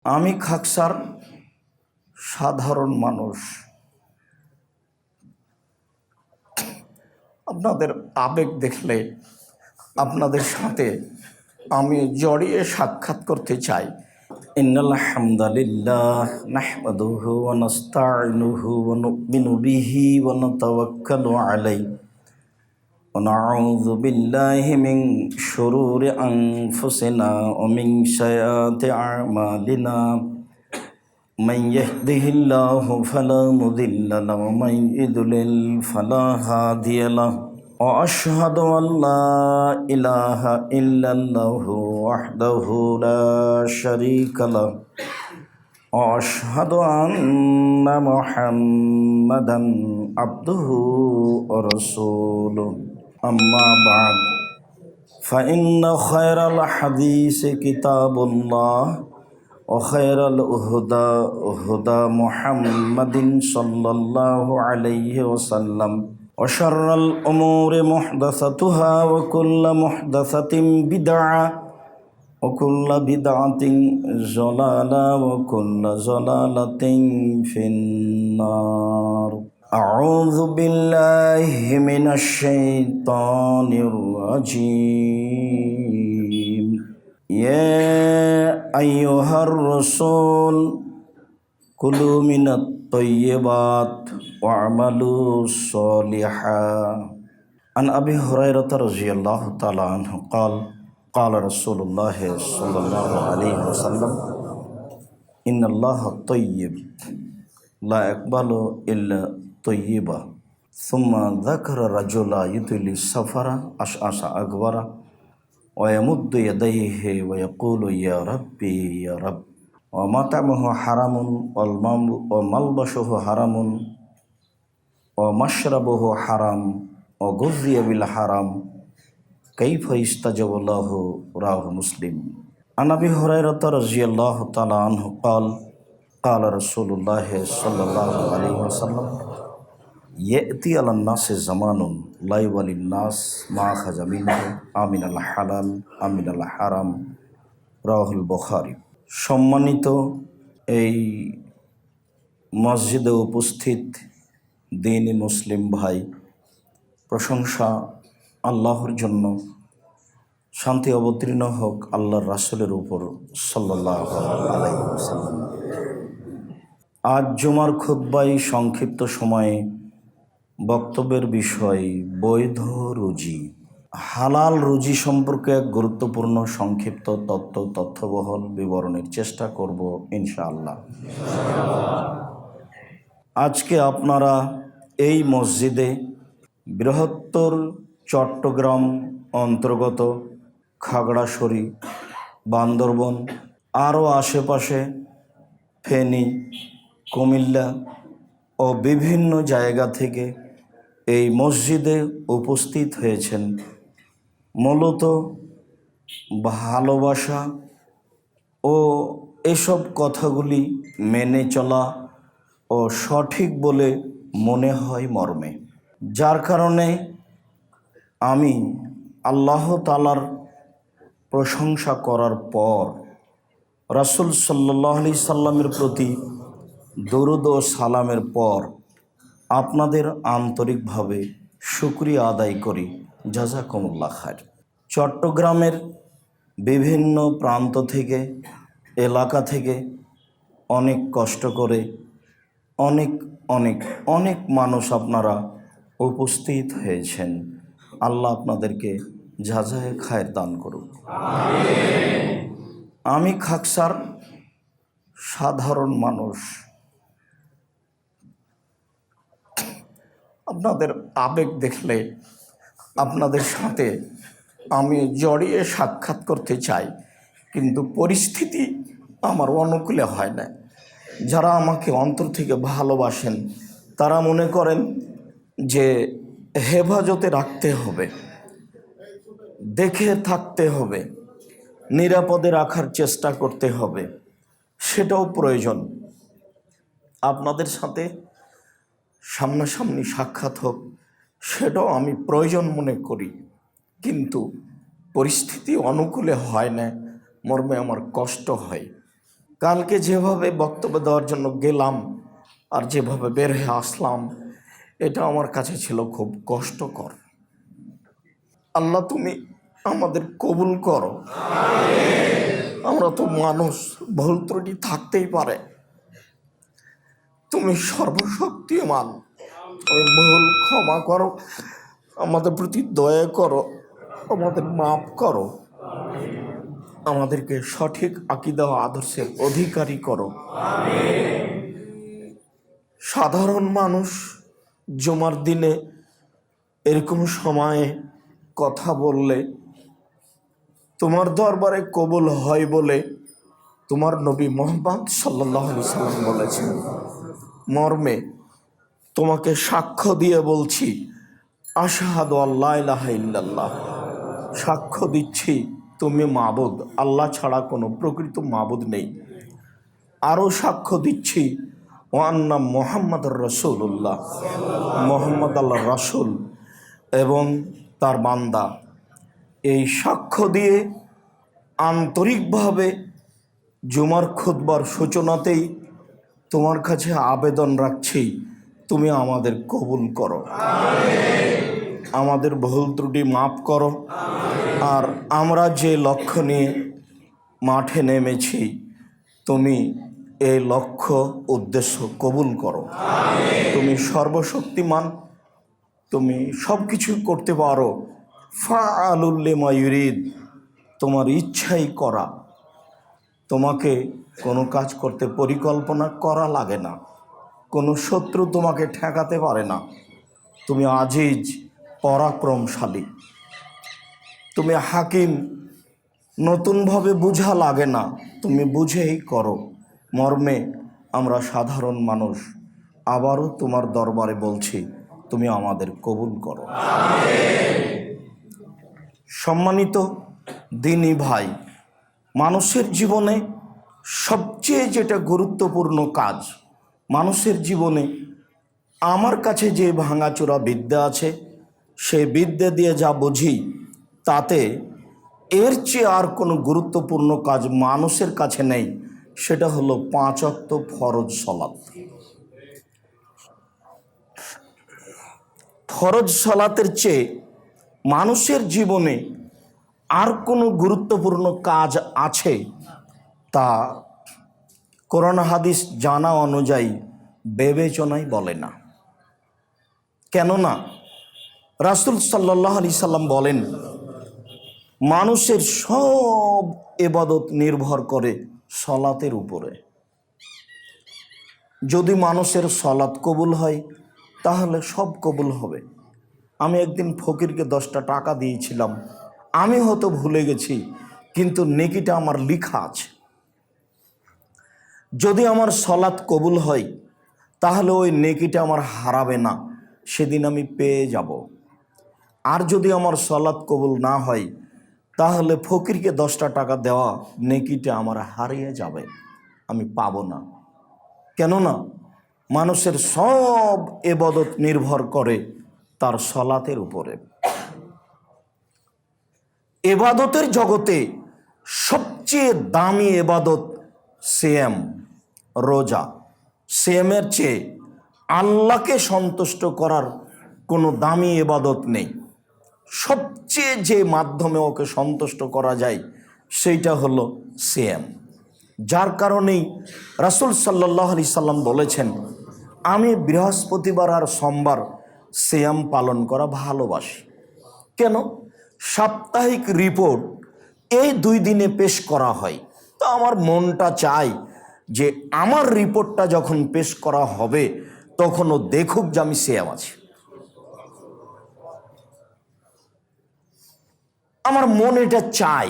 আমি খাকসার সাধারণ মানুষ। আপনাদের আবেগ দেখলে আপনাদের সাথে আমি জড়িয়ে সাক্ষাৎ করতে চাই। ইন্নাল হামদালিল্লাহ নাহমাদুহু ওয়া নাস্তাঈনুহু ওয়া নু'মিনু বিহি ওয়া নাতাওয়াক্কালু আলাইহি ওয়া নাউযু বিল্লাহি মিন শুরুরি আনফুসিনা ওয়া মিন সাইয়্যাতি আ'মালিনা। من يهده الله فلا مضل له ومن يضلل فلا هادي له وأشهد أن لا إله إلا الله وحده لا شريك له وأشهد أن محمدا عبده ورسوله أما بعد فإن خير الحديث كتاب الله وخير الهدى هدى محمد صلى الله عليه وسلم وشر الأمور محدثاتها وكل محدثة بدعة وكل بدعة ضلالة وكل ضلالة في النار. أعوذ بالله من الشيطان الرجيم. يا أيها الرسول كلوا من الطيبات واعملوا صالحا. عن أبي هريرة رضي الله تعالى عنه قال قال رسول الله صلى الله عليه وسلم إن الله طيب لا يقبل إلا طيبا. ثم ذكر رجلا يطيل السفر أشعث أغبر ويمد يديه ويقول يا ربي يا رب ومطعمه حرام وملبسه حرام ومشربه حرام وغذي بالحرام كيف يستجاب له. رواه مسلم. عن أبي هريرة رضي الله تعالى عنه قال قال رسول الله صلى الله عليه وسلم يأتي على الناس زمان لا يولي الناس ما أخذ منه آمن الحلال آمن الحرام. রাহুল বুখারী। সম্মানিত এই মসজিদে উপস্থিত দ্বীনি মুসলিম ভাই, প্রশংসা আল্লাহর জন্য, শান্তি অবতীর্ণ হোক আল্লাহর রাসূলের উপর সাল্লাল্লাহু আলাইহি ওয়াসাল্লাম। আজ জুমার খুতবায় সংক্ষিপ্ত সময়ে বক্তব্যের বিষয় বৈধ রুজি। হালাল রুজি সম্পর্কে এক গুরুত্বপূর্ণ সংক্ষিপ্ত তথ্যবহল বিবরণের চেষ্টা করব ইনশাআল্লাহ। আজকে আপনারা এই মসজিদে বৃহত্তর চট্টগ্রাম অন্তর্গত খাগড়াছড়ি, বান্দরবন, আরও আশেপাশে ফেনী, কুমিল্লা ও বিভিন্ন জায়গা থেকে এই মসজিদে উপস্থিত হয়েছেন মূলত ভালোবাসা ও এসব কথাগুলি মেনে চলা ও সঠিক বলে মনে হয় মর্মে, যার কারণে আমি আল্লাহ তাআলার প্রশংসা করার পর রাসূল সাল্লাল্লাহু আলাইহি সাল্লামের প্রতি দরুদ ও সালামের পর আপনাদের আন্তরিকভাবে শুকরিয়া আদায় করি। জাযাকুমুল্লাহ খায়র। চট্টগ্রামের বিভিন্ন প্রান্ত থেকে, এলাকা থেকে অনেক কষ্ট করে অনেক অনেক অনেক মানুষ আপনারা উপস্থিত হয়েছেন। আল্লাহ আপনাদেরকে জাযায়ে খায়র দান করুন। আমি খাকসার সাধারণ মানুষ। আপনাদের আবেগ দেখলে আপনাদের সাথে আমি জড়িয়ে সাক্ষাৎ করতে চাই, কিন্তু পরিস্থিতি আমার অনুকূলে হয় না। যারা আমাকে অন্তর থেকে ভালোবাসেন তারা মনে করেন যে হেফাজতে রাখতে হবে, দেখে থাকতে হবে, নিরাপদে রাখার চেষ্টা করতে হবে। সেটাও প্রয়োজন। আপনাদের সাথে সামনাসামনি সাক্ষাৎ হোক, সেটাও আমি প্রয়োজন মনে করি, কিন্তু পরিস্থিতি অনুকূলে হয় না মর্মে আমার কষ্ট হয়। কালকে যেভাবে বক্তব্য দেওয়ার জন্য গেলাম আর যেভাবে বের হয়ে আসলাম, এটা আমার কাছে ছিল খুব কষ্টকর। আল্লাহ, তুমি আমাদের কবুল করো। আমরা তো মানুষ, ভুল ত্রুটি থাকতেই পারে। তুমি সর্বশক্তিমান, তুমি ভুল ক্ষমা করো, আমাদের প্রতি দয়া করো, আমাদের মাফ করো, আমাদেরকে সঠিক আকীদা ও আদর্শের অধিকারী করো। সাধারণ মানুষ জুমার দিনে এরকম সময়ে কথা বললে তোমার দরবারে কবুল হয় বলে তোমার নবী মুহাম্মদ সাল্লাল্লাহু আলাইহি সাল্লাম বলেছেন। মর্মে তোমাকে সাক্ষ্য দিয়ে বলছি, আশহাদু আল্লা ইলাহা ইল্লাল্লাহ, সাক্ষ্য দিচ্ছি তুমি মাবুদ, আল্লাহ ছাড়া কোনো প্রকৃত মাবুদ নেই। আরও সাক্ষ্য দিচ্ছি ওয়া আন্না মুহাম্মাদুর রাসূলুল্লাহ, মুহাম্মদ আল্লাহর রাসূল এবং তার বান্দা। এই সাক্ষ্য দিয়ে আন্তরিকভাবে জুমার খুতবার সূচনাতেই তোমার কাছে আবেদন রাখছি, তুমি আমাদের কবুল করো, আমাদের ভুল ত্রুটি মাফ করো। আর আমরা যে লক্ষ্য নিয়ে মাঠে নেমেছি, তুমি এই লক্ষ্য উদ্দেশ্য কবুল করো। তুমি সর্বশক্তিমান, তুমি সব কিছু করতে পারো। ফাআলুল লিমা ইউরিদ, তোমার ইচ্ছাই করা। তোমাকে কোনো কাজ করতে পরিকল্পনা করা লাগে না, কোনো শত্রু তোমাকে ঠেকাতে পারে না। তুমি আজিজ, পরাক্রমশালী, তুমি হাকিম, নতুনভাবে বুঝা লাগে না, তুমি বুঝেই করো। মর্মে আমরা সাধারণ মানুষ আবারও তোমার দরবারে বলছি, তুমি আমাদের কবুল করো। সম্মানিত দিনী ভাই, মানুষের জীবনে সবচেয়ে যেটা গুরুত্বপূর্ণ কাজ, মানুষের জীবনে আমার কাছে যে ভাঙাচোরা বিদ্যা আছে, সেই বিদ্যা দিয়ে যা বুঝি, তাতে এর চেয়ে আর কোনো গুরুত্বপূর্ণ কাজ মানুষের কাছে নেই। সেটা হলো 5 ওয়াক্ত ফরজ সালাত। ফরজ সালাতের চেয়ে মানুষের জীবনে আর কোনো গুরুত্বপূর্ণ কাজ আছে তা কোরআন হাদিস জানা অনুযায়ী বিবেচনাই বলে না। কেননা রাসূল সাল্লাল্লাহু আলাইহি সাল্লাম বলেন, মানুষের সব ইবাদত নির্ভর করে সালাতের উপরে। যদি মানুষের সালাত কবুল হয় তাহলে সব কবুল হবে। আমি একদিন ফকিরকে 10টা টাকা দিয়েছিলাম, আমি হয়তো ভুলে গেছি, কিন্তু নেকিটা আমার লেখা আছে। যদি আমার সালাত কবুল হয় তাহলে ওই নেকিটা আমার হারাবে না, সেদিন আমি পেয়ে যাব। আর যদি আমার সালাত কবুল না হয় তাহলে ফকিরকে 10টা টাকা দেওয়া নেকিটা আমার হারিয়ে যাবে, আমি পাবো না। কেননা মানুষের সব ইবাদত নির্ভর করে তার সালাতের উপরে। ইবাদতের জগতে সবচেয়ে দামি ইবাদত সিয়াম, রোজা। সিয়ামের চেয়ে আল্লাহকে সন্তুষ্ট করার কোনো দামি ইবাদত নেই। সবচেয়ে যে মাধ্যমে ওকে সন্তুষ্ট করা যায় সেইটা হলো সিয়াম। যার কারণেই রাসূল সাল্লাল্লাহু আলাইহি সাল্লাম বলেছেন, আমি বৃহস্পতিবার আর সোমবার সিয়াম পালন করা ভালোবাসি। কেন? সাপ্তাহিক রিপোর্ট এই 2 দিনে পেশ করা হয়, তো আমার মনটা চায় যে আমার রিপোর্টটা যখন পেশ করা হবে তখন ও দেখুক যে আমি সিয়াম আছি। আমার মন এটা চাই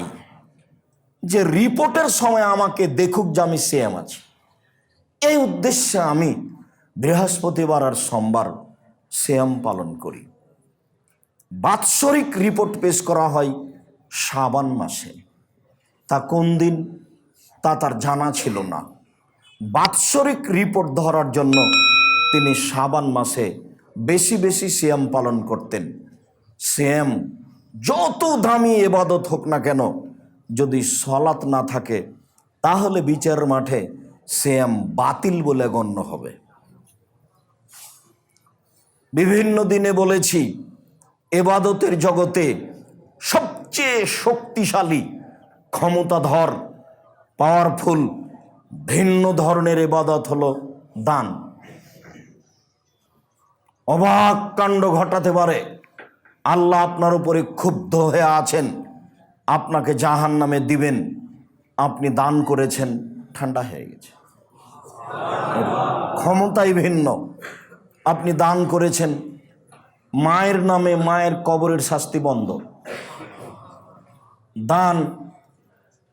যে রিপোর্টের সময় আমাকে দেখুক যে আমি সিয়াম আছি। এই উদ্দেশ্যে আমি বৃহস্পতিবার আর সোমবার সিয়াম পালন করি। বাৎসরিক রিপোর্ট পেশ করা হয় শাবান মাসে। তা কোন দিন তা তার জানা ছিল না। বাৎসরিক রিপোর্ট ধরার জন্য তিনি শাবান মাসে বেশি বেশি সিয়াম পালন করতেন। সিয়াম যত দামি ইবাদত হোক না কেন, যদি সালাত না থাকে তাহলে বিচারের মাঠে সিয়াম বাতিল বলে গণ্য হবে। বিভিন্ন দিনে বলেছি, ইবাদতের জগতে সবচেয়ে শক্তিশালী, ক্ষমতাধর, পাওয়ারফুল ভিন্ন ধরনের ইবাদত হলো দান। অবাক কাণ্ড ঘটাতে পারে। আল্লাহ আপনার উপরে ক্ষুব্ধ হয়ে আছেন, আপনাকে জাহান্নামে দিবেন, আপনি দান করেছেন, ঠান্ডা হয়ে গেছে। ক্ষমতাই ভিন্ন। আপনি দান করেছেন, মায়ের নামে মায়ের কবরের শাস্তি বন্ধ। দান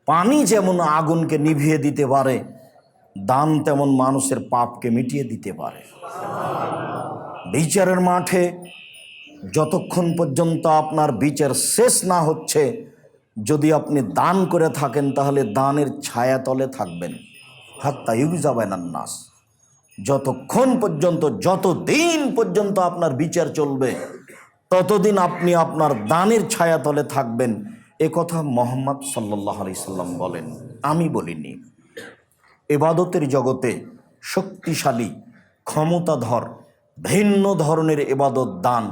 পানি যেমন আগুনকে নিভিয়ে দিতে পারে, দান তেমন মানুষের পাপকে মিটিয়ে দিতে পারে। বিচারের মাঠে যতক্ষণ পর্যন্ত আপনার বিচার শেষ না হচ্ছে, যদি আপনি দান করে থাকেন তাহলে দানের ছায়াতলে থাকবেন, হাত্তা ইউজাবানান নাস। যতক্ষণ পর্যন্ত, যতদিন পর্যন্ত আপনার বিচার চলবে, ততদিন আপনি আপনার দানের ছায়াতলে থাকবেন। এ কথা মুহাম্মদ সাল্লাল্লাহু আলাইহি সাল্লাম বলেন, আমি বলিনি। ইবাদতের জগতে শক্তিশালী, ক্ষমতাধর ভিন্ন ধরনের ইবাদত দান।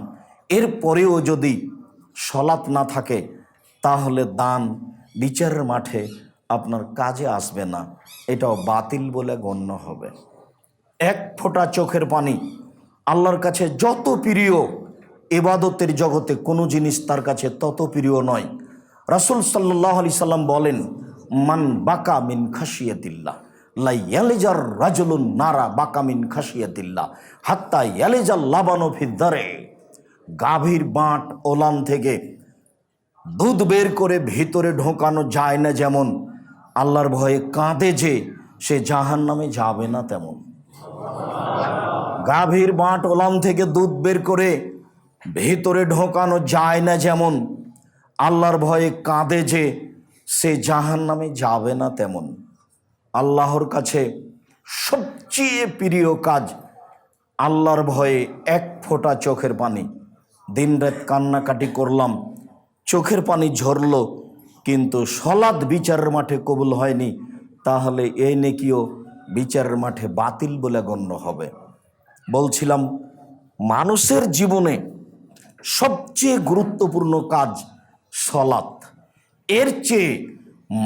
এরপরেও যদি সলাৎ না থাকে, তাহলে দান বিচারের মাঠে আপনার কাজে আসবে না, এটাও বাতিল বলে গণ্য হবে। এক ফোঁটা চোখের পানি আল্লাহর কাছে যত প্রিয়, ইবাদতের জগতে কোনো জিনিস তার কাছে তত প্রিয় নয়। রাসূল সাল্লাল্লাহু আলাইহি সাল্লাম বলেন, মান বাকা মিন খাশিয়াতিল্লাহ লা ইয়ালিজার রাজুলুন নারা বাকা মিন খাশিয়াতিল্লাহ হাত্তা ইয়ালিজাল লাবানু ফিদ্দারে। গাভীর বাঁট ওলান থেকে দুধ বের করে ভিতরে ঢোকানো যায় না যেমন, আল্লাহর ভয়ে কাঁদে যে সে জাহান্নামে যাবে না তেমন। গাভীর বাঁট ওলান থেকে দুধ বের করে ভিতরে ঢোকানো যায় না যেমন, আল্লাহর ভয়ে কাঁদে যে সে জাহান্নামে যাবে না তেমন। আল্লাহর কাছে সবচেয়ে প্রিয় কাজ আল্লাহর ভয়ে এক ফোঁটা চোখের পানি। দিনরাত কান্নাকাটি করলাম, চোখের পানি ঝরল, কিন্তু সলাৎ বিচারের মাঠে কবুল হয়নি, তাহলে এই নেকিও বিচারের মাঠে বাতিল বলে গণ্য হবে। বলছিলাম, মানুষের জীবনে সবচেয়ে গুরুত্বপূর্ণ কাজ সলাৎ। এর চেয়ে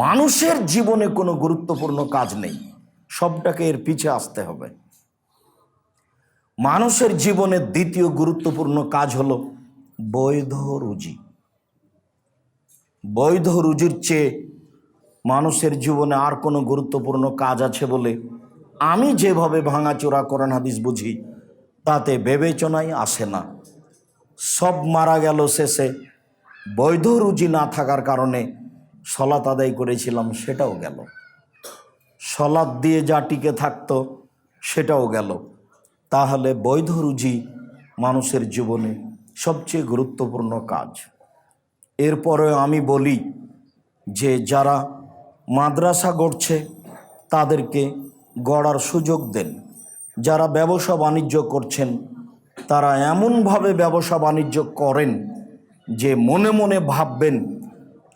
মানুষের জীবনে কোনো গুরুত্বপূর্ণ কাজ নেই, সবটাকে এর পিছে আসতে হবে। মানুষের জীবনে দ্বিতীয় গুরুত্বপূর্ণ কাজ হলো বৈধ রুজি। বৈধ রুজির চেয়ে মানুষের জীবনে আর কোনো গুরুত্বপূর্ণ কাজ আছে বলে আমি যেভাবে ভাঙাচোরা কোরআন হাদিস বুঝি, তাতে বিবেচনাই আসে না। সব মারা গেল শেষে, বৈধ রুজি না থাকার কারণে সলাত আদায় করেছিলাম সেটাও গেল, সলাত দিয়ে যা টিকে থাকতো সেটাও গেল। তাহলে বৈধ রুজি মানুষের জীবনে সবচেয়ে গুরুত্বপূর্ণ কাজ। এরপরে আমি বলি যে যারা মাদ্রাসা গড়ছে তাদেরকে গড়ার সুযোগ দেন। যারা ব্যবসা বাণিজ্য করছেন তারা এমনভাবে ব্যবসা বাণিজ্য করেন যে মনে মনে ভাববেন,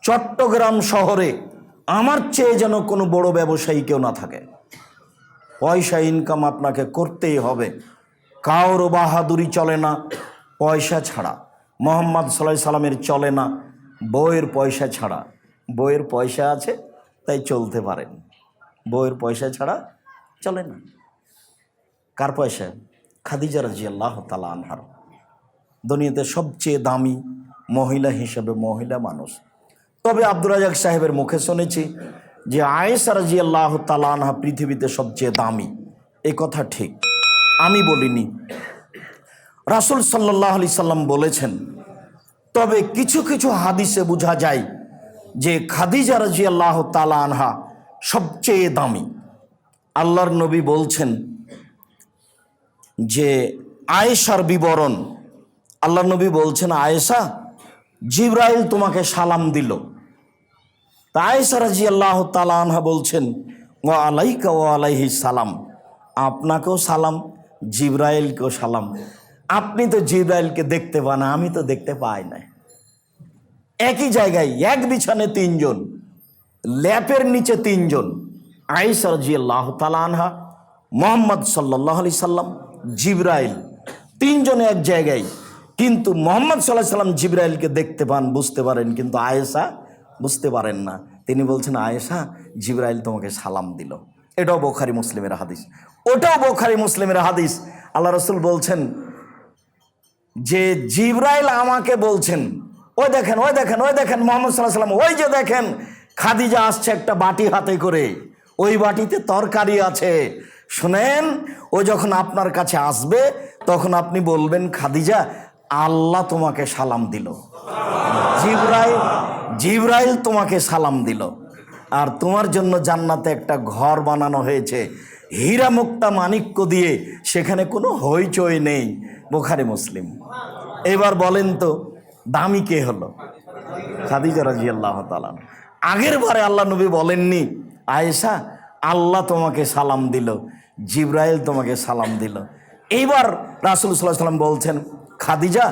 চট্টগ্রাম শহরে আমার চেয়ে যেন কোনো বড় ব্যবসায়ী কেউ না থাকে। পয়সা ইনকাম আপনাকে করতেই হবে, কারো বাহাদুরি চলে না পয়সা ছাড়া। মুহাম্মদ সাল্লাল্লাহু আলাইহি সাল্লামের চলে না বইয়ের পয়সা ছাড়া। বইয়ের পয়সা আছে তাই চলতে পারেন, বইয়ের পয়সা ছাড়া চলে না। কার পয়সা? খাদিজা রাদিয়াল্লাহু তাআলা আনহার। দুনিয়াতে সবচেয়ে দামি মহিলা হিসেবে মহিলা মানুষ। তবে আব্দুর রাজ্জাক সাহেবের মুখে শুনেছি যে আয়েশা রাদিয়াল্লাহু তাআলা আনহা পৃথিবীতে সবচেয়ে দামি। এই কথা ঠিক, আমি বলিনি, রাসূল সাল্লাল্লাহু আলাইহি সাল্লাম বলেছেন। তবে কিছু কিছু হাদিসে বোঝা যায় যে খাদিজা রাদিয়াল্লাহু তাআলা আনহা সবচেয়ে দামি। আল্লাহর নবী বলছেন যে আয়েশার বিবরণ, আল্লাহর নবী বলছেন, আয়েশা, জিবরাইল তোমাকে সালাম দিল। তা আয়েশা রাদিয়াল্লাহু তাআলা আনহা বলছেন, ওয়া আলাইকা ওয়া আলাইহি সালাম, আপনাকেও সালাম, জিবরাইলকেও সালাম। আপনি তো জিবরাইলকে দেখতে পান, আমি তো দেখতে পাই না। একই জায়গায় এক বিছানে তিনজন, ল্যাপের নিচে তিনজন, আয়েশা রাদিয়াল্লাহু তাআলা আনহা, মুহাম্মদ সাল্লাল্লাহু আলাইহি সাল্লাম, জিবরাইল, তিনজনে এক জায়গায়, কিন্তু মুহাম্মদ সাল্লাল্লাহু আলাইহি সাল্লাম জিবরাইলকে দেখতে পান, বুঝতে পারেন, কিন্তু আয়েশা বুঝতে পারেন না। তিনি বলছেন, আয়েশা, জিবরাইল তোমাকে সালাম দিল। এটাও বুখারী মুসলিমের হাদিস, ওটাও বুখারী মুসলিমের হাদিস। আল্লাহ রাসূল বলছেন যে জিবরাইল আমাকে বলছেন, ওই দেখেন, ওই দেখেন, ওই দেখেন মুহাম্মদ সাল্লাল্লাহু আলাইহি সাল্লাম, ওই যে দেখেন খাদিজা আসছে একটা বাটি হাতে করে, ওই বাটিতে তরকারি আছে। শুনেন, ও যখন আপনার কাছে আসবে তখন আপনি বলবেন, খাদিজা, আল্লাহ তোমাকে সালাম দিল, জিবরাইল তোমাকে সালাম দিল, আর তোমার জন্য জান্নাতে একটা ঘর বানানো হয়েছে হীরা মুক্তা মাণিক্য দিয়ে, সেখানে কোনো হইচই নেই। বুখারী মুসলিম। এবার বলেন তো দামি কে হলো? খাদিজা রাদিয়াল্লাহু তাআলা। আগের বারে আল্লাহ নবী বলেননি, আয়েশা, আল্লাহ তোমাকে সালাম দিল, জিবরাইল তোমাকে সালাম দিল। এইবার রাসূল সাল্লাল্লাহু আলাইহি ওয়াসাল্লাম বলছেন, খাদিজা,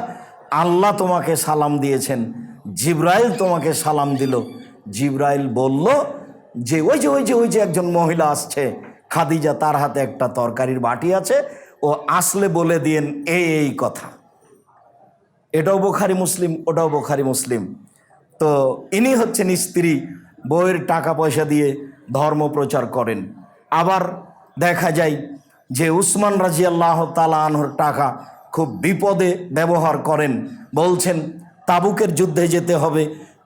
আল্লাহ তোমাকে সালাম দিয়েছেন, জিবরাইল তোমাকে সালাম দিল। জিবরাইল বলল যে ওই যে একজন মহিলা আসছে, খাদিজা, তার হাতে একটা তরকারির বাটি আছে, ও আসলে বলে দিয়েন এই কথা। এটাও বুখারী মুসলিম, ওটাও বুখারী মুসলিম। তো ইনি হচ্ছেন স্ত্রী, বউয়ের টাকা পয়সা দিয়ে ধর্ম প্রচার করেন। আবার দেখা যায় যে উসমান রাদিয়াল্লাহু তাআলা আনহুর টাকা খুব বিপদে ব্যবহার করেন। বলছেন তাবুকের যুদ্ধে যেতে হবে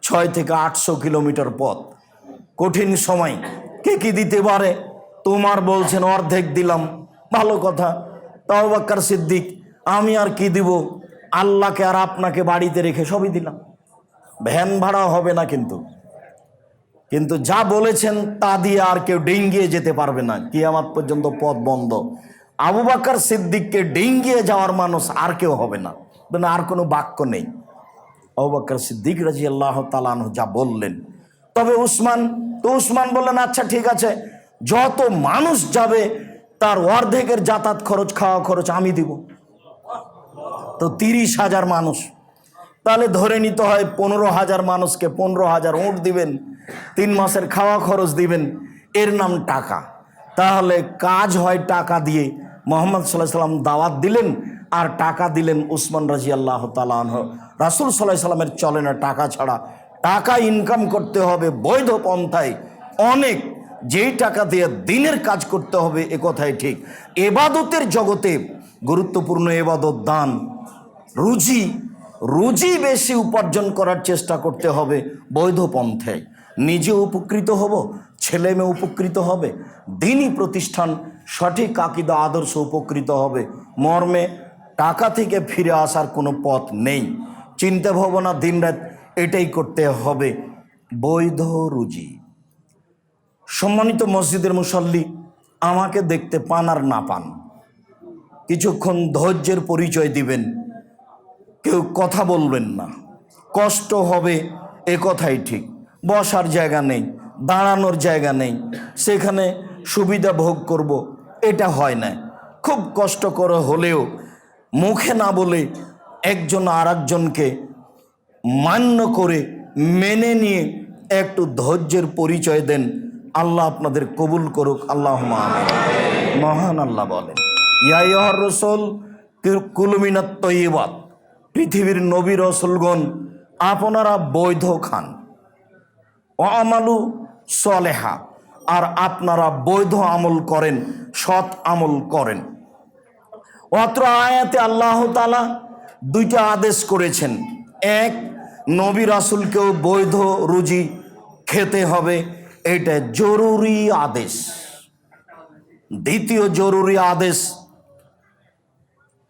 6 থেকে 800 কিলোমিটার পথ, কঠিন সময়, কে কি দিতে পারে? তোমার বলছেন অর্ধেক দিলাম, ভালো কথা। তাও আবু বকর সিদ্দিক, আমি আর কি দিব, আল্লাহকে আর আপনাকে বাড়িতে রেখে সবই দিলাম, ভ্যান ভাড়া হবে না, কিন্তু যা বলেছেন তা দিয়ে আর কেউ ডিঙ্গিয়ে যেতে পারবে না, কিয়ামত পর্যন্ত পথ বন্ধ। আবু বকর সিদ্দিককে ডিঙ্গিয়ে যাওয়ার মানুষ আর কেউ হবে না, মানে আর কোনো বাক্য নেই। আবু বকর সিদ্দিক রাদিয়াল্লাহু তাআলা আনহু যা বললেন। তবে উসমান বললেন, আচ্ছা ঠিক আছে, যত মানুষ যাবে তার অর্ধেকের যাতায়াত খরচ, খাওয়া খরচ আমি দিব। তো 30,000 মানুষ, তাহলে ধরে নিতে হয় 15,000 মানুষকে 15,000 উট দিবেন, 3 মাসের খাওয়া খরচ দিবেন, এর নাম টাকা। তাহলে কাজ হয় টাকা দিয়ে। মুহাম্মদ সাল্লাল্লাহু আলাইহি সাল্লাম দাওয়াত দিলেন আর টাকা দিলেন উসমান রাদিয়াল্লাহু তাআলা আনহু। রাসূল সাল্লাল্লাহু আলাইহি সাল্লামের চলে না টাকা ছাড়া, টাকা ইনকাম করতে হবে বৈধ পন্থায়, অনেক, যেই টাকা দিয়ে দিনের কাজ করতে হবে, এ কথাই ঠিক। ইবাদতের জগতে গুরুত্বপূর্ণ ইবাদত দান, রুজি বেশি উপার্জন করার চেষ্টা করতে হবে বৈধ পন্থায়। নিজে উপকৃত হব, ছেলে মেয়ে উপকৃত হবে, দ্বীনি প্রতিষ্ঠান সঠিক আকীদা আদর্শ উপকৃত হবে, মর্মে টাকা থেকে ফিরে আসার কোনো পথ নেই। চিন্তা ভাবনা দিনরাত এটাই করতে হবে, বৈধ রুজি। সম্মানিত মসজিদের মুসল্লি, আমাকে দেখতে পান আর না পান, কিছুক্ষণ ধৈর্যের পরিচয় দিবেন, কেউ কথা বলবেন না, কষ্ট হবে, এ কথাই ঠিক। বসার জায়গা নেই, দাঁড়ানোর জায়গা নেই, সেখানে সুবিধা ভোগ করব, এটা হয় না। খুব কষ্ট করে হলেও মুখে না বলে একজন আর একজনকে মান্য করে মেনে নিয়ে একটু ধৈর্যের পরিচয় দেন। আল্লাহ আপনাদের কবুল করুক, আল্লাহুম্মা আমিন। মহান আল্লাহ বলেন, ইয়া আইয়ুহার রাসূল কুলু মিনাত তাইয়্যিবাত, পৃথিবীর নবী রাসূলগণ আপনারা বৈধ খান, ওয়া আমালু সলেহা, আর আপনারা বৈধ আমল করেন, সৎ আমল করেন। অত্র আয়াতে আল্লাহ তাআলা 2টা আদেশ করেছেন। এক, নবী রাসূলকেও বৈধ রুজি খেতে হবে, এটা জরুরি আদেশ। দ্বিতীয় জরুরি আদেশ,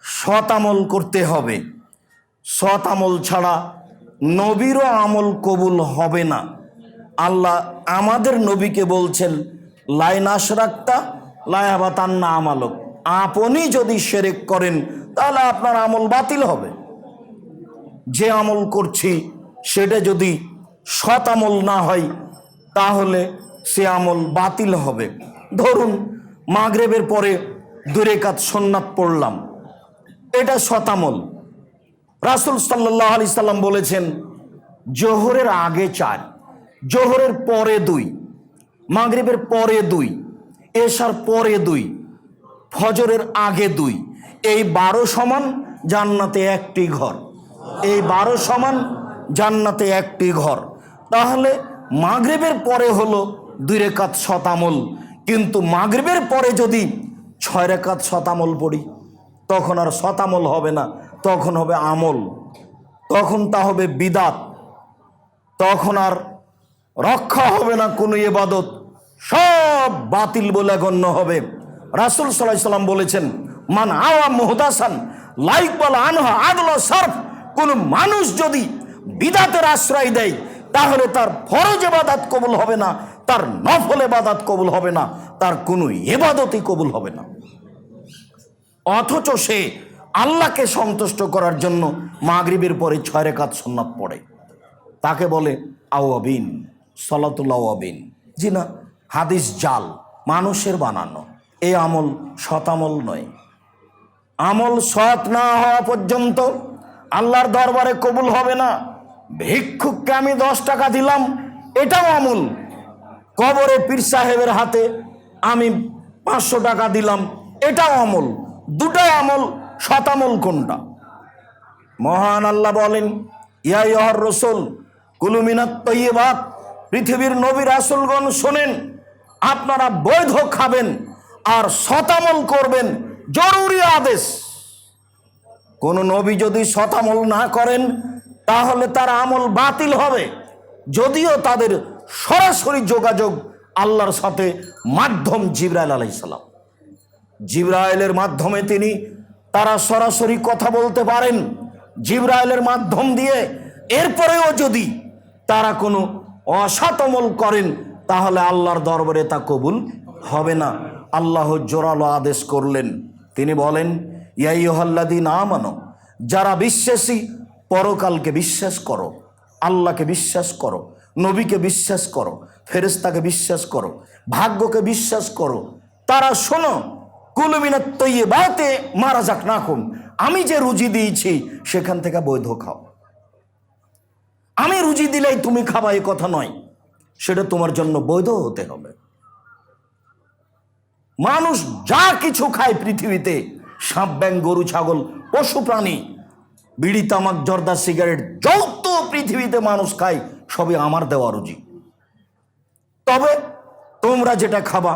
সৎ আমল করতে হবে, সৎ আমল ছাড়া নবীরও আমল কবুল হবে না। আল্লাহ আমাদের নবীকে বলছেন, লাইন আশরাকতা লায়াহবাতান্না আমালুক, আপনি যদি শিরক করেন তাহলে আপনার আমল বাতিল হবে। যে আমল করছি সেটা যদি সৎ আমল না হয় তাহলে সে আমল বাতিল হবে। ধরুন মাগরিবের পরে 2 রাকাত সুন্নাত পড়লাম, এটা সৎ আমল। রাসূল সাল্লাল্লাহু আলাইহি সাল্লাম বলেছেন, জোহরের আগে 4, জোহরের পরে 2, মাগরিবের পরে 2, এশার পরে 2, ফজরের আগে 2, এই 12 সমান জান্নাতে একটি ঘর। এই 12 সমান জান্নাতে একটি ঘর। তাহলে মাগরিবের পরে হলো 2 রাকাত শতামল, কিন্তু মাগরিবের পরে যদি 6 রাকাত শতামল পড়ি তখন আর শতামল হবে না, তখন হবে আমল, তখন তা হবে বিদাত, তখন আর রক্ষা হবে না কোনো ইবাদত, সব বাতিল বলে গণ্য হবে। রাসূল সাল্লাল্লাহু আলাইহি সাল্লাম বলেছেন, মান আওয়া মুহদাসান লা ইকবাল আনহা আদল সারফ, কোন মানুষ যদি বিদাতের আশ্রয় দেয় তাহলে তার ফরজ ইবাদত কবুল হবে না, তার নফল ইবাদত কবুল হবে না, তার কোনো ইবাদতই কবুল হবে না। অথচ সে আল্লাহকে সন্তুষ্ট করার জন্য মাগরিবের পরে 6 রাকাত সুন্নাত পড়ে, তাকে বলে আওয়াবিন, সালাতুল আওয়াবিন। জি না, হাদিস জাল, মানুষের বানানো। এই আমল শতামল নয়। আমল সৎ না হওয়া পর্যন্ত আল্লাহর দরবারে কবুল হবে না। ভিক্ষুককে আমি 10 টাকা দিলাম, এটাও আমল। কবরে পীর সাহেবের হাতে আমি 500 টাকা দিলাম, এটাও আমল। দুটাই আমল, শতামল কোনটা? মহান আল্লাহ বলেন, ইয়া আইয়ুহার রাসূল কুলু মিনাত তাইয়্যিবাত, পৃথিবীর নবী রাসূলগণ শোনেন, আপনারা বৈধ খাবেন আর শতামল করবেন, জরুরি আদেশ। কোন নবী যদি শতামল না করেন তাহলে তার আমল বাতিল হবে, যদিও তাদের সরাসরি যোগাযোগ আল্লাহর সাথে মাধ্যম জিবরাইল আলাইহিস সালাম। জিবরাইলের মাধ্যমে তারা সরাসরি কথা বলতে পারেন, জিবরাইলের মাধ্যম দিয়ে। এরপরেও যদি তারা কোনো অসৎ-আমল করেন তাহলে আল্লাহর দরবারে তা কবুল হবে না। আল্লাহ জোরালো আদেশ করলেন, তিনি বলেন, ইয়া আইয়ুহাল্লাযীনা আমানু, যারা বিশ্বাসী, পরকালকে বিশ্বাস করো, আল্লাহকে বিশ্বাস করো, নবীকে বিশ্বাস করো, ফেরেশতাকে বিশ্বাস করো, ভাগ্যকে বিশ্বাস করো, তারা শোনো, কুলু মিনাত তাইয়্যিবাতি মা রাযাকনাকুম, আমি যে রুজি দিয়েছি সেখান থেকে বৈধ খাও। আমি রুজি দিলেই তুমি খাবা এই কথা নয়, সেটা তোমার জন্য বৈধ হতে হবে। মানুষ যা কিছু খায় পৃথিবীতে, সাপ, ব্যাঙ, গরু, ছাগল, পশু প্রাণী, বিড়ি, তামাক, জর্দা, সিগারেট, যত পৃথিবীতে মানুষ খায় সবই আমার দেওয়া রুজি। তবে তোমরা যেটা খাবা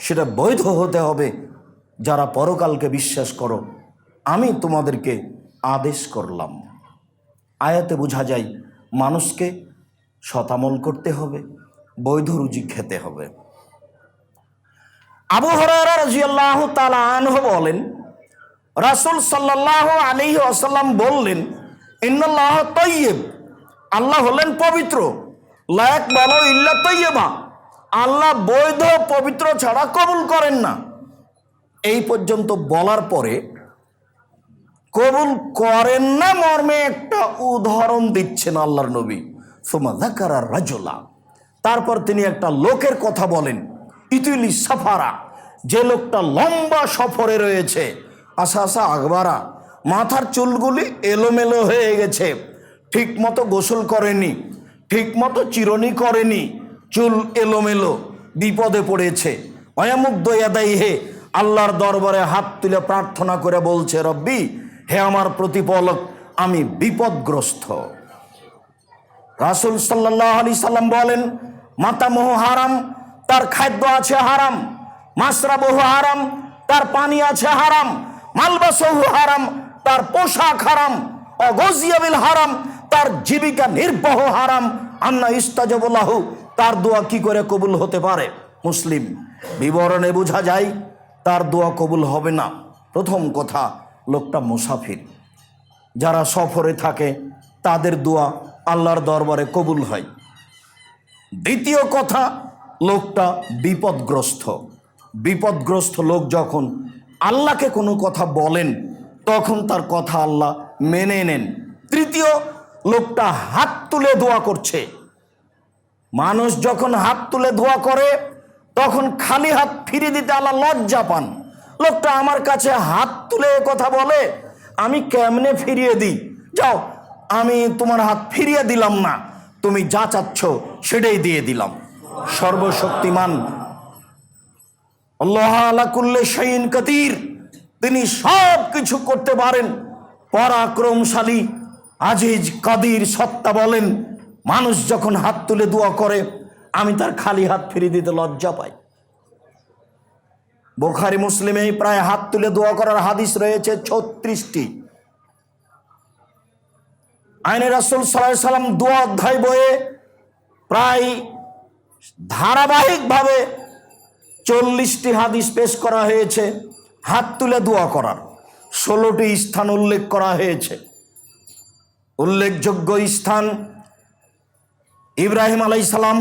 সেটা বৈধ হতে হবে। যারা পরকালকে বিশ্বাস করো, আমি তোমাদেরকে আদেশ করলাম। আয়াতে বোঝা যায় মানুষকে শতামল করতে হবে, বৈধ রুজি খেতে হবে। আবু হুরায়রা রাদিয়াল্লাহু তাআলা আনহু বলেন, রাসূল সাল্লাল্লাহু আলাইহি ওয়াসাল্লাম বললেন, ইন্নাল্লাহ তাইয়্যিব, আল্লাহ হলেন পবিত্র, লা ইয়াকবালু ইল্লা তাইয়্যিবা, আল্লাহ বৈধ পবিত্র ছাড়া কবুল করেন না। এই পর্যন্ত বলার পরে কবুল করেন না মর্মে একটা উদাহরণ দিচ্ছেন আল্লাহর নবী। সুম্মা যাকারা রাজুলা, তারপর তিনি একটা লোকের কথা বলেন, ইতুলি সাফারা, যে লোকটা লম্বা সফরে রয়েছে, আশা আশা আকবারা, মাথার চুলগুলি এলোমেলো হয়ে গেছে, ঠিক মতো গোসল করেনি, ঠিক মতো চিরনি করেনি, চুল এলোমেলো, বিপদে পড়েছে। অয়ামুগ্ধ ইয়াদাইহে, আল্লাহর দরবারে হাত তুলে প্রার্থনা করে বলছে, রব্বি, হে আমার প্রতিপালক, আমি বিপদগ্রস্ত। রাসূল সাল্লাল্লাহু আলাইহি সাল্লাম বলেন, মাতামুহু হারাম, তার খাদ্য আছে হারাম, মাশরাবুহু হারাম, তার পানি আছে হারাম, মালবাসুহু হারাম, তার পোশাক হারাম, অগযিয়া বিল হারাম, তার জীবিকা নির্বাহ হারাম, আন্না ইস্তাজাবু লাহু, তার দোয়া কি করে কবুল হতে পারে? মুসলিম। বিবরণে বোঝা যায় তার দোয়া কবুল হবে না। প্রথম কথা, লোকটা মুসাফির, যারা সফরে থাকে তাদের দোয়া আল্লাহর দরবারে কবুল হয়। দ্বিতীয় কথা, লোকটা বিপদগ্রস্ত। বিপদগ্রস্ত লোক যখন আল্লাহকে কোনো কথা বলেন তখন তার কথা আল্লাহ মেনে নেন। তৃতীয়, লোকটা হাত তুলে দোয়া করছে। মানুষ যখন হাত তুলে দোয়া করে তখন খালি হাত ফিরিয়ে দিতে আল্লাহ লজ্জা পান। লোকটা আমার কাছে হাত তুলে কথা বলে, আমি কেমনে ফিরিয়ে দিই? যাও, আমি তোমার হাত ফিরিয়ে দিলাম না, তুমি যা চাচ্ছ সেটাই দিয়ে দিলাম। সর্বশক্তিমান। আল্লাহ আলা কুল্লি শাইইন কাদির, তিনি সব কিছু করতে পারেন, পরাক্রমশালী, আজিজ, কাদির, সত্তা বলেন। মানুষ যখন হাত তুলে দোয়া করে আমি তার খালি হাত ফিরিয়ে দিতে লজ্জা পাই। বুখারী মুসলিমে প্রায় হাত তুলে দোয়া করার হাদিস রয়েছে 36টি। আইনে রাসূল সাল্লাল্লাহু আলাইহি সাল্লাম দোয়া অধ্যায় বইয়ে প্রায় ধারাবাহিকভাবে 40টি হাদিস পেশ করা হয়েছে হাত তুলে দোয়া করার। 16টি স্থান উল্লেখ করা হয়েছে। উল্লেখযোগ্য স্থান, ইব্রাহিম আলাইহিস সালাম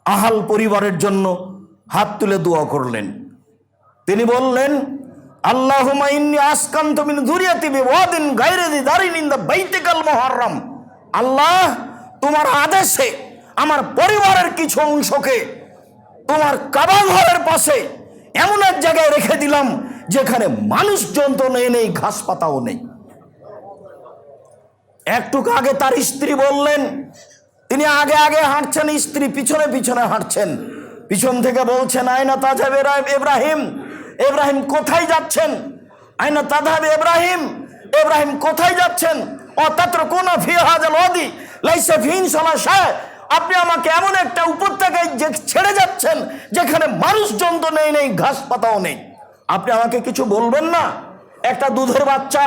আহাল পরিবারের জন্য হাত তুলে দোয়া করলেন। তিনি বললেন, আল্লাহুম্মা ইন্নী আসকানতু মিন যুররিয়াতি বিওয়াদিন গায়রি যি দারিন ইনদা বাইতিকাল মুহাররাম। আল্লাহ, তোমার আদেশে আমার পরিবারের কিছু অংশকে তোমার কাবা ঘরের পাশে এমন এক জায়গায় রেখে দিলাম যেখানে মানুষজন তো নেই, ঘাস পাতাও নেই। একটু আগে তার স্ত্রী বললেন, তিনি আগে আগে হাঁটছেন, স্ত্রী পিছনে পিছনে হাঁটছেন। পিছন থেকে বলছেন, আইনা তাযহাব ইব্রাহিম, ইব্রাহিম কোথায় যাচ্ছেন? আইনা তাযহাব ইব্রাহিম, ইব্রাহিম কোথায় যাচ্ছেন? অতাতরকুনা ফি হাযাল ওয়াদি লাইসা ফিহি ইনসাল্লাহ শায়। আপনি আমাকে এমন একটা উপত্যকায় ছেড়ে যাচ্ছেন যেখানে মানুষজন তো নেই, ঘাস পাতাও নেই। আপনি আমাকে কিছু বলবেন না? একটা দুধের বাচ্চা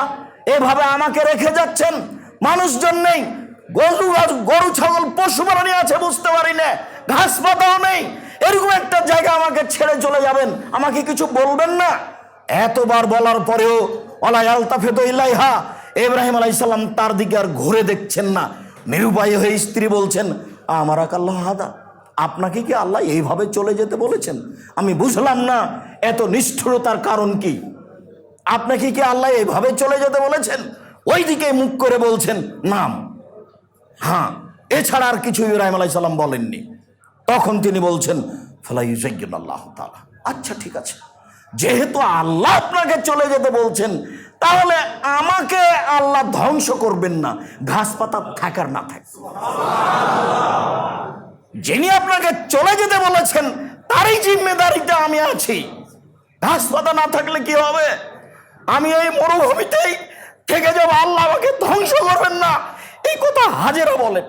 এভাবে আমাকে রেখে যাচ্ছেন, মানুষজন নেই, গরু ছাগল পশু প্রাণী আছে বুঝতে পারি না, ঘাস পাতাও নেই, এরকম একটা জায়গা আমাকে ছেড়ে চলে যাবেন, আমাকে কিছু বলবেন না? এতবার বলার পরেও ওয়ালা ইয়ালতাফিতু ইলাইহা, ইব্রাহিম আলাইহিস সালাম তার দিকে আর ঘুরে দেখছেন না। নিরুপায় হয়ে স্ত্রী বলছেন, আমারাক আল্লাহ হাদা, আপনাকে কি আল্লাহ এইভাবে চলে যেতে বলেছেন? আমি বুঝলাম না এত নিষ্ঠুরতার কারণ কি। আপনাকে কি আল্লাহ এইভাবে চলে যেতে বলেছেন? ওই দিকে মুখ করে বলছেন নাম। হ্যাঁ, এছাড়া আর কিছু ইব্রাহিম আলাইহিস সালাম বলেননি। তখন তিনি বলছেন, ফালা ইউযায়্যিনাল্লাহু তাআলা, আচ্ছা ঠিক আছে, যেহেতু আল্লাহ আপনাকে চলে যেতে বলছেন তাহলে আমাকে আল্লাহ ধ্বংস করবেন না, ঘাস পাতা থাকার না থাকে। যিনি আপনাকে চলে যেতে বলেছেন তারই জিম্মেদারিতে আমি আছি। ঘাস পাতা না থাকলে কি হবে? আমি এই মরুভূমিতেই থেকে যাব, আল্লাহ আমাকে ধ্বংস করবেন না, এই কথা হাজেরা বলেন।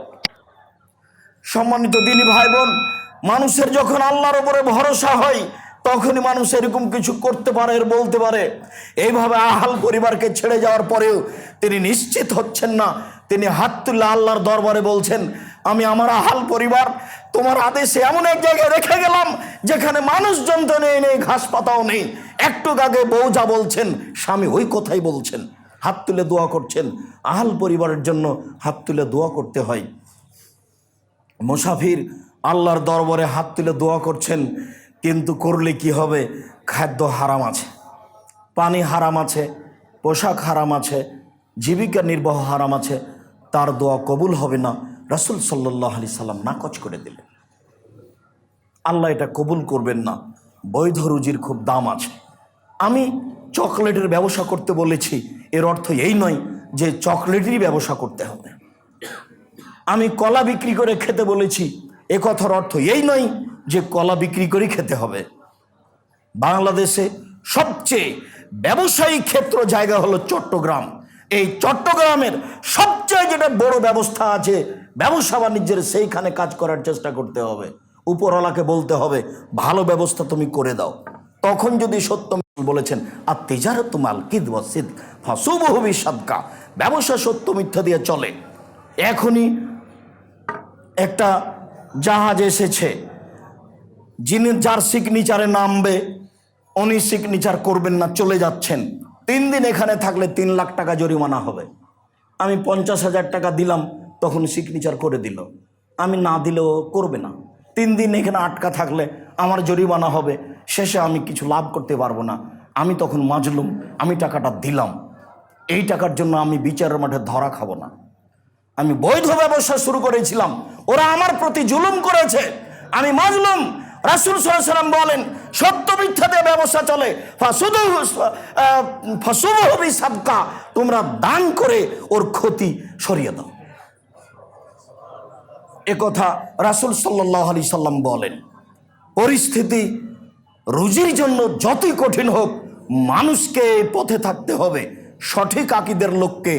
সম্মানিত দিনী ভাই বোন, মানুষের যখন আল্লাহর উপরে ভরসা হয় তখনই মানুষ এরকম কিছু করতে পারে, বলতে পারে। এইভাবে আহাল পরিবারকে ছেড়ে যাওয়ার পরেও তিনি নিশ্চিত হচ্ছেন না। তিনি হাত তুলে আল্লাহর দরবারে বলছেন, আমি আমার আহাল পরিবার তোমার আদেশে এমন এক জায়গায় রেখে গেলাম যেখানে মানুষজন তো নেই, ঘাস পাতাও নেই। একটু আগে বউ যা বলছেন স্বামী ওই কথাই বলছেন, হাত তুলে দোয়া করছেন। আহাল পরিবারের জন্য হাত তুলে দোয়া করতে হয়। মুসাফির আল্লাহর দরবারে হাত তুলে দোয়া করছেন, কিন্তু করলে কি হবে? খাদ্য হারাম আছে, পানি হারাম আছে, পোশাক হারাম আছে, জীবিকা নির্বাহ হারাম আছে, তার দোয়া কবুল হবে না। রাসূল সাল্লাল্লাহু আলাইহি সাল্লাম নাকচ করে দিলেন, আল্লাহ এটা কবুল করবেন না। বৈধ রুজির খুব দাম আছে। আমি চকলেটের ব্যবসা করতে বলেছি, এর অর্থ এই নয় যে চকলেটেরই ব্যবসা করতে হবে। আমি কলা বিক্রি করে খেতে বলেছি, এ কথার অর্থ এই নয় যে কলা বিক্রি করে খেতে হবে। বাংলাদেশে সবচেয়ে ব্যবসায়ী ক্ষেত্র জায়গা হলো চট্টগ্রাম। এই চট্টগ্রামের সবচেয়ে যেটা বড় ব্যবস্থা আছে ব্যবসা বাণিজ্যের, সেইখানে কাজ করার চেষ্টা করতে হবে। উপরওয়ালাকে বলতে হবে ভালো ব্যবস্থা তুমি করে দাও। তখন যদি সত্য বলেছেন, আর তিজারাতু মাল কিযব ওয়া সিদক ফাসুবহু বিসাদকা, ব্যবসা সত্য মিথ্যা দিয়ে চলে। এখনই একটা জাহাজ এসেছে, যার সিগনেচারে নামবে উনি সিগনেচার করবেন না, চলে যাচ্ছেন। 3 দিন এখানে থাকলে 3 লাখ টাকা জরিমানা হবে। আমি 50,000 টাকা দিলাম, তখন সিগনেচার করে দিল। আমি না দিলেও করবে না। 3 দিন এখানে আটকা থাকলে আমার জরিমানা হবে, শেষে আমি কিছু লাভ করতে পারবো না। আমি তখন মাজলুম, আমি টাকাটা দিলাম, এই টাকার জন্য আমি বিচারের মাঠে ধরা খাবো না। আমি বৈধ ব্যবসা শুরু করেছিলাম, ওরা আমার প্রতি জুলুম করেছে, আমি মাজলুম। রাসূল সাল্লাল্লাহু আলাইহি ওয়াসাল্লাম বলেন, সত্য মিথ্যাতে ব্যবসা চলে, ফাসুবহু বিসাদকা, তোমরা দান করে ওর ক্ষতি সরিয়ে দাও। একথা রাসূল সাল্লাল্লাহু আলাইহি সাল্লাম বলেন। পরিস্থিতি রুজির জন্য যতই কঠিন হোক, মানুষকে এই পথে থাকতে হবে, সঠিক আকীদার লোককে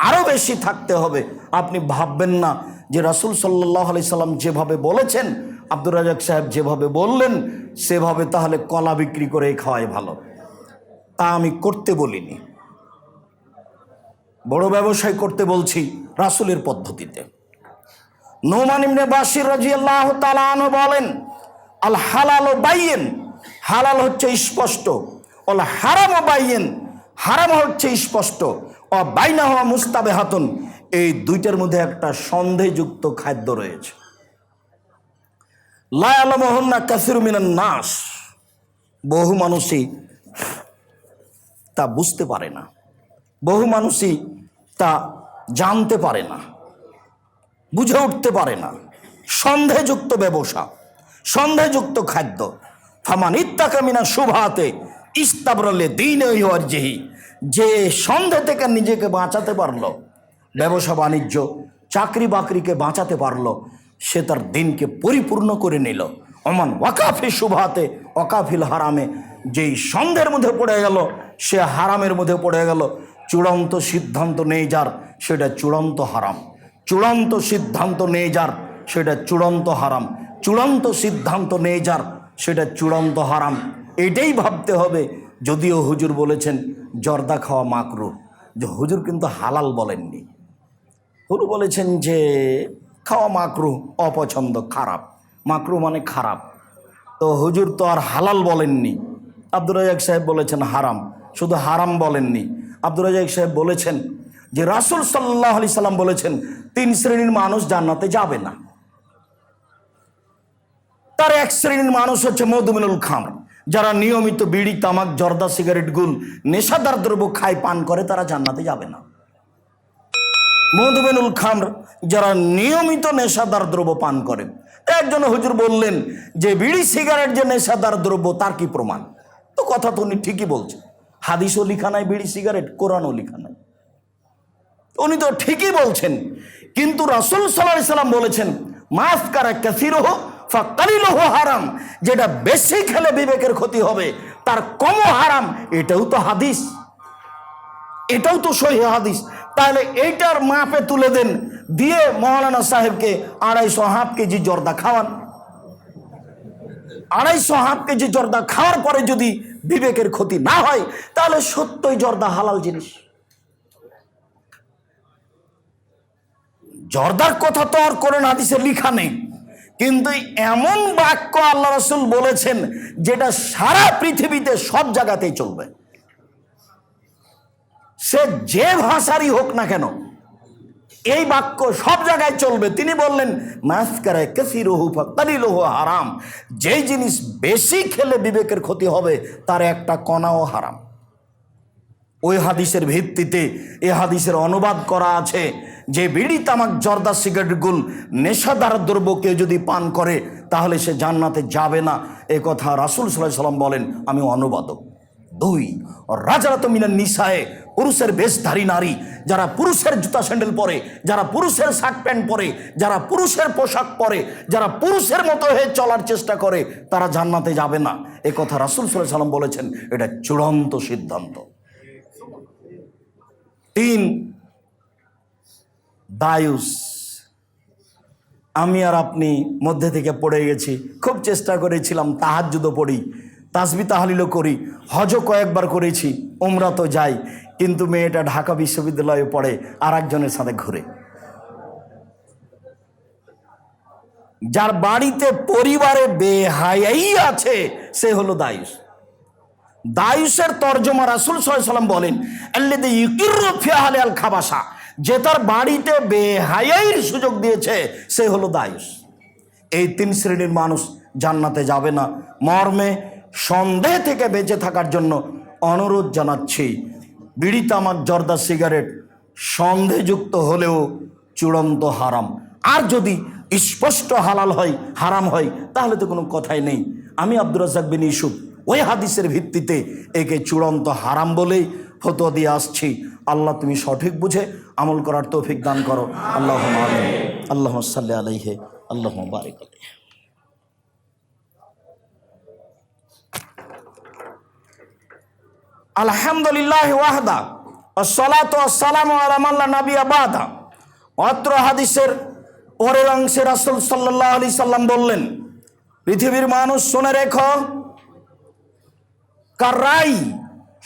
আরও বেশি থাকতে হবে। আপনি ভাববেন না যে রাসূল সাল্লাল্লাহু আলাইহি সাল্লাম যেভাবে বলেছেন, আব্দুর রাজ্জাক সাহেব যেভাবে বললেন, সেভাবে তাহলে কলা বিক্রি করে খাওয়াই ভালো। তা আমি করতে বলিনি, বড় ব্যবসায় করতে বলছি রাসূলের পদ্ধতিতে। নোমান ইবনে বাশির রাদিয়াল্লাহু তাআলা আনহু বলেন, আল হালাল বাইয়িন, হালাল হচ্ছে স্পষ্ট, ওয়াল হারাম বাইয়িন, হারাম হচ্ছে স্পষ্ট, ও বাইনাহুমা মুস্তাবিহাতুন, এই দুইটার মধ্যে একটা সন্দেহযুক্ত খাদ্য রয়েছে। লা ইয়ালামুহুন্না কাসীরুম মিনান নাস, বহু মানুষই তা বুঝতে পারে না, বহু মানুষই তা জানতে পারে না, বুঝে উঠতে পারে না। সন্দেহযুক্ত ব্যবসা, সন্দেহযুক্ত খাদ্য। ফামান ইত্তাকা মিনা শুবহাতে ইস্তাবরালে দীনিহি ওয়া ইরজিহি, যে সন্দেহ থেকে নিজেকে বাঁচাতে পারলো, ব্যবসা বাণিজ্য চাকরি বাকরিকে বাঁচাতে পারলো, সে তার দিনকে পরিপূর্ণ করে নিল। ওমান ওয়াকাফি শুবহাতে ওয়াকাফিল হারামে, যেই সন্দেহের মধ্যে পড়ে গেল সে হারামের মধ্যে পড়ে গেল। চূড়ান্ত সিদ্ধান্ত নেই যার, সেটা চূড়ান্ত হারাম। চূড়ান্ত সিদ্ধান্ত নেই যার, সেটা চূড়ান্ত হারাম। চূড়ান্ত সিদ্ধান্ত নেই যার, সেটা চূড়ান্ত হারাম। এটাই ভাবতে হবে। যদিও হুজুর বলেছেন জর্দা খাওয়া মাকরুহ, যে হুজুর কিন্তু হালাল বলেননি। হুজুর বলেছেন যে খাওয়া মাকরুহ, অপছন্দ, খারাপ। মাকরুহ মানে খারাপ। তো হুজুর তো আর হালাল বলেননি। আব্দুর রাজ্জাক সাহেব বলেছেন হারাম, শুধু হারাম বলেননি। আব্দুর রাজ্জাক সাহেব বলেছেন যে রাসূল সাল্লাল্লাহু আলাইহি সাল্লাম বলেছেন 3 শ্রেণীর মানুষ জান্নাতে যাবে না। তার এক শ্রেণীর মানুষ হচ্ছে মধুমিনুল খামর, যারা নিয়মিত বিড়ি, তামাক, জর্দা, সিগারেট, গুল, নেশাদার দ্রব্য খায়, পান করে, তারা জান্নাতে যাবে না। মধুমিনুল খামর, যারা নিয়মিত নেশাদার দ্রব্য পান করে। একজন হুজুর বললেন যে বিড়ি সিগারেট যে নেশাদার দ্রব্য, তার কি প্রমাণ? তো কথা তো উনি ঠিকই বলছেন, হাদিসও লিখা নাই বিড়ি সিগারেট, কোরআনও লিখা নাই, উনি তো ঠিকই বলছেন। কিন্তু রাসূল সাল্লাল্লাহু আলাইহি সাল্লাম বলেছেন মাসকারা কাসীরুহু ফাকালিলুহু হারাম, যেটা বেশি খেলে বিবেকের ক্ষতি হবে তার কমও হারাম। এটাও তো হাদিস, এটাও তো সহিহ হাদিস। তাহলে এইটার মাপে তুলে দেন, দিয়ে মাওলানা সাহেবকে 250 কেজি জর্দা খাওয়ান। 250 কেজি জর্দা খাওয়ার পরে যদি বিবেকের ক্ষতি না হয়, তাহলে সত্যই জর্দা হালাল জিনিস। জর্দার কথা তো আর কোরআন হাদিসে লেখা নেই, কিন্তু এমন বাক্য আল্লাহ রাসূল বলেছেন যেটা সারা পৃথিবীতে সব জায়গাতেই চলবে, সে যে ভাষারই হোক না কেন, এই বাক্য সব জায়গায় চলবে। তিনি বললেন মাসকারা কাসীরুহু ফাকালিলুহু হারাম, যেই জিনিস বেশি খেলে বিবেকের ক্ষতি হবে তার একটা কণাও হারাম। ওই হাদিসের ভিত্তিতে এ হাদিসের অনুবাদ করা আছে যে বিড়ি, তামাক, জর্দা, সিগারেট, গুল, নেশাদার দ্রব্য কেউ যদি পান করে তাহলে সে জান্নাতে যাবে না। এ কথা রাসূল সাল্লাল্লাহু আলাইহি সাল্লাম বলেন, আমি অনুবাদক। 2, রাজারাত মিনান নিসায়ে, পুরুষের বেশধারী নারী, যারা পুরুষের জুতা স্যান্ডেল পরে, যারা পুরুষের শার্ট প্যান্ট পরে, যারা পুরুষের পোশাক পরে, যারা পুরুষের মতো হয়ে চলার চেষ্টা করে, তারা জান্নাতে যাবে না। এ কথা রাসূল সাল্লাল্লাহু আলাইহি সাল্লাম বলেছেন, এটা চূড়ান্ত সিদ্ধান্ত। 3, দায়ুস। আমি আর আপনি মধ্যে থেকে পড়ে গেছি। খুব চেষ্টা করেছিলাম, তাহাজ্জুদও পড়ি, তাসবিহ তাহলিলও করি, হজও কয়েকবার করেছি, উমরা তো যাই, কিন্তু মেয়েটা ঢাকা বিশ্ববিদ্যালয়ে পড়ে, আর একজনের সাথে ঘুরে। যার বাড়িতে পরিবারে বেহায়াই আছে, সে হলো দায়ুস। দায়ুসের তর্জমা রাসূল সাল্লাল্লাহু আলাইহি ওয়াসাল্লাম বলেন আল্লাযী ইউকিরু ফি আহলিল খাবাসা, যে তার বাড়িতে বেহায়াইর সুযোগ দিয়েছে, সে হলো দায়ুস। এই 3 শ্রেণীর মানুষ জান্নাতে যাবে না। মর্মে সন্দেহ থেকে বেঁচে থাকার জন্য অনুরোধ জানাচ্ছি, বিড়ি, তামাক, জর্দা, সিগারেট সন্দেহযুক্ত হলেও চূড়ান্ত হারাম। আর যদি স্পষ্ট হালাল হয়, হারাম হয়, তাহলে তো কোনো কথাই নেই। আমি আব্দুর রাজ্জাক বিন ইউসুফ ওই হাদিসের ভিত্তিতে একে চূড়ান্ত হারাম বলেই ফতোয়া দিয়ে আসছি। আল্লাহ তুমি সঠিক বুঝে আমল করার তৌফিক দান করো। আল্লাহুম্মা আমিন। আল্লাহুম্মা সাল্লি আলাইহি আল্লাহুম্মা বারিক আলাইহি। আলহামদুলিল্লাহ ওয়াহদা আসসালাতু ওয়াসসালামু আলা মান লা নাবিয়্যা বাদা। অত্র হাদিসের পরের অংশে রাসূল সাল্লাল্লাহু আলাইহি সাল্লাম বললেন, পৃথিবীর মানুষ শুনে রেখো, কারাই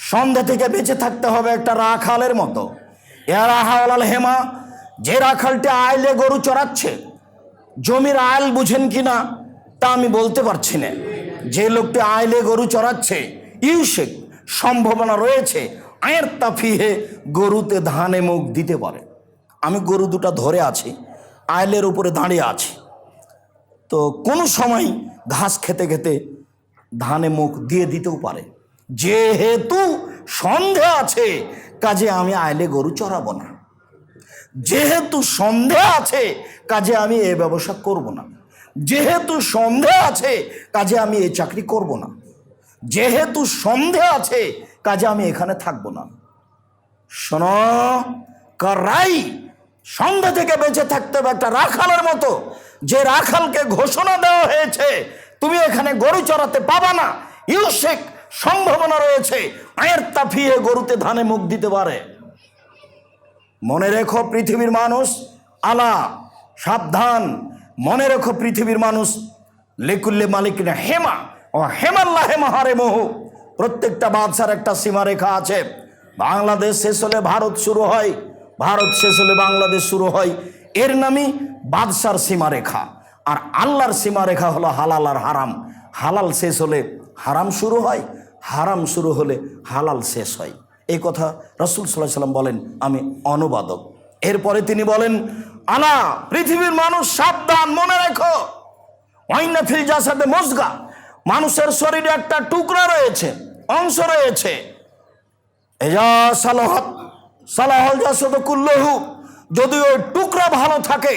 সন্ধ্যা থেকে বেঁচে থাকতে হবে একটা রাখালের মতো। ইয়ারাহাওয়াল হেমা, যে রাখালটি আইলে গরু চড়াচ্ছে, জমির আইল বুঝেন কিনা তা আমি বলতে পারছি না। যে লোকটি আইলে গরু চড়াচ্ছে, ইউসেক সম্ভাবনা রয়েছে আয়ের তাফিহে গরুতে ধানে মুখ দিতে পারে। আমি গরু দুটা ধরে আছি, আইলের উপরে দাঁড়িয়ে আছি, তো কোনো সময় ঘাস খেতে খেতে ধানে মুখ দিয়ে দিতেও পারে। যেহেতু সন্দেহ আছে, কাজে আমি আইলে গরু চড়াবো না। যেহেতু সন্দেহ আছে, কাজে আমি এ ব্যবসা করব না। যেহেতু সন্দেহ আছে, কাজে আমি এই চাকরি করব না। যেহেতু সন্দেহ আছে, কাজে আমি এখানে থাকবো না। শোনো, কারাই সন্ধ্যা থেকে বেঁচে থাকতে হবে একটা রাখালের মতো। যে রাখালকে ঘোষণা দেওয়া হয়েছে তুমি এখানে গরু চড়াতে পাবা না, ইউসেক সম্ভাবনা রয়েছে আয়ের তাফিয়ে গরুতে ধানে মুখ দিতে পারে। মনে রেখো পৃথিবীর মানুষ, আলা সাবধান, মনে রেখো পৃথিবীর মানুষ, লিকুল্লি মালিকিন হেমা ও হেমাল্লা হেমা হারে মোহ। প্রত্যেকটা বাদশার একটা সীমারেখা আছে। বাংলাদেশ শেষ হলে ভারত শুরু হয়, ভারত শেষ হলে বাংলাদেশ শুরু হয়। এর নামই বাদশার সীমারেখা। আর আল্লাহর সীমারেখা হলো হালাল আর হারাম। হালাল শেষ হলে হারাম শুরু হয়, হারাম শুরু হলে হালাল শেষ হয়। এই কথা রাসূল সাল্লাল্লাহু আলাইহি ওয়াসাল্লাম বলেন, আমি অনুবাদক। এরপরে তিনি বলেন, আলা পৃথিবীর মানুষ সাবধান, মনে রেখো, ওয়াইনা ফিল জাসাদে মুজগা, মানুষের শরীরে একটা টুকরা রয়েছে, অংশ রয়েছে। এজা সালাহাত সালাহল জাসাদু কুল্লুহু, যদি ওই টুকরা ভালো থাকে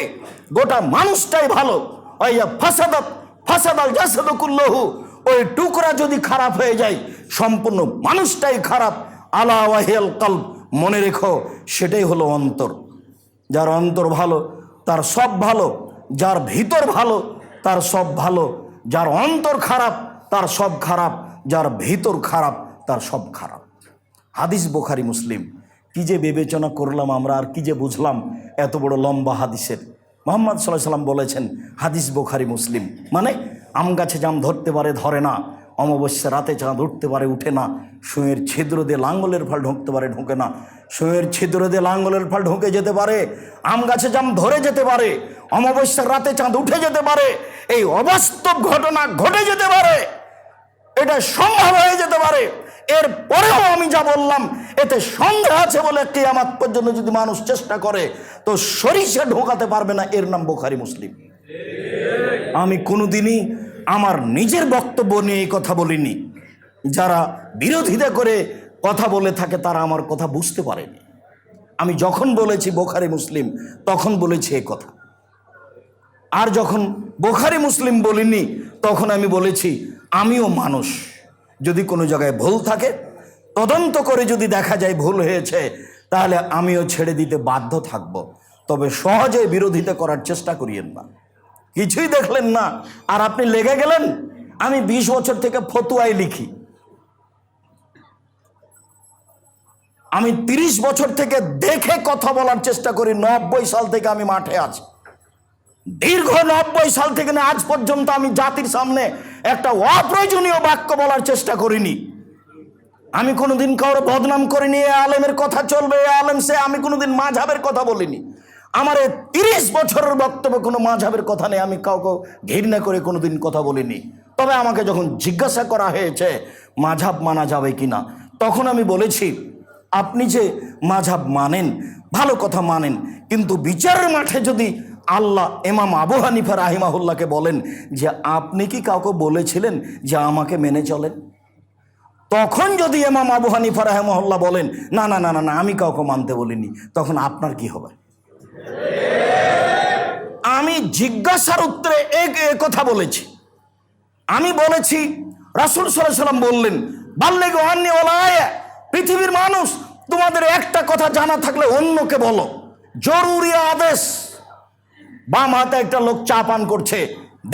গোটা মানুষটাই ভালো। ওয়া ফাসাদাত ফাসাদাল জাসাদু কুল্লুহু, ওই টুকরা যদি খারাপ হয়ে যায় সম্পূর্ণ মানুষটাই খারাপ। আলা ওয়াহিয়াল কলব, মনে রেখো সেটাই হলো অন্তর। যার অন্তর ভালো তার সব ভালো, যার ভিতর ভালো তার সব ভালো। যার অন্তর খারাপ তার সব খারাপ, যার ভিতর খারাপ তার সব খারাপ। হাদিস বুখারী মুসলিম। কি যে বিবেচনা করলাম আমরা, আর কি যে বুঝলাম এত বড় লম্বা হাদিসের। মুহাম্মদ সাল্লাল্লাহু আলাইহি ওয়াসাল্লাম বলেছেন হাদিস বুখারী মুসলিম, মানে আম গাছে জাম ধরতে পারে ধরে না, অমাবস্যা রাতে চাঁদ উঠতে পারে উঠে না, সুঁয়ের ছিদ্র দিয়ে লাঙ্গলের ফাল ঢুকতে পারে ঢোকে না, সুঁয়ের ছিদ্র দিয়ে লাঙ্গলের ফাল ঢুকে যেতে পারে, আম গাছে জাম ধরে যেতে পারে, অমাবস্যার রাতে চাঁদ উঠে যেতে পারে, এই অবাস্তব ঘটনা ঘটে যেতে পারে, এটা সম্ভব হয়ে যেতে পারে। এরপরেও আমি যা বললাম এতে সন্দেহ আছে বলে কিয়ামত পর্যন্ত যদি মানুষ চেষ্টা করে তো সরিষা ঢোকাতে পারবে না। এর নাম বুখারী মুসলিম। আমি কোনোদিনই আমার নিজের বক্তব্য নিয়ে এই কথা বলিনি। যারা বিরোধিতা করে কথা বলে থাকে তারা আমার কথা বুঝতে পারেনি। আমি যখন বলেছি বুখারী মুসলিম তখন বলেছি এই কথা, আর যখন বুখারী মুসলিম বলিনি তখন আমি বলেছি আমিও মানুষ, যদি কোনো জায়গায় ভুল থাকে তদন্ত করে যদি দেখা যায় ভুল হয়েছে তাহলে আমিও ছেড়ে দিতে বাধ্য থাকব। তবে সহজে বিরোধিতা করার চেষ্টা করিয়েন না। কিছুই দেখলেন না আর আপনি লেগে গেলেন। আমি 20 বছর থেকে ফতুয়ায় লিখি, আমি 30 বছর থেকে দেখে কথা বলার চেষ্টা করি। 90 সাল থেকে আমি মাঠে আছি। দীর্ঘ 90 সাল থেকে না আজ পর্যন্ত আমি জাতির সামনে একটা অপ্রয়োজনীয় বাক্য বলার চেষ্টা করিনি। আমি কোনোদিন কারো বদনাম করিনি, এ আলেমের কথা চলবে, এ আলেম সে, আমি কোনোদিন মাযহাবের কথা বলিনি। আমার এই 30 বছরের বক্তব্যে কোনো মাযহাবের কথা নেই। আমি কাউকে ঘৃণা করে কোনোদিন কথা বলিনি। তবে আমাকে যখন জিজ্ঞাসা করা হয়েছে মাযহাব মানা যাবে কিনা, তখন আমি বলেছি আপনি যে মাযহাব মানেন ভালো কথা মানেন, কিন্তু বিচারের মাঠে যদি আল্লাহ ইমাম আবু হানিফা রাহিমাহুল্লাহকে বলেন যে আপনি কি কাউকে বলেছিলেন যে আমাকে মেনে চলেন, তখন যদি ইমাম আবু হানিফা রাহিমাহুল্লাহ বলেন না না না না না আমি কাউকে মানতে বলিনি, তখন আপনার কি হবে? আমি জিজ্ঞাসার উত্তরে এক কথা বলেছি। আমি বলেছি রাসূল সাল্লাল্লাহু আলাইহি ওয়াসাল্লাম বললেন বাল্লিগু আন্নী ওয়ালা আয়া, পৃথিবীর মানুষ তোমাদের একটা কথা জানা থাকলে অন্যকে বলো। জরুরি আদেশ, বাম হাতে একটা লোক চা পান করছে,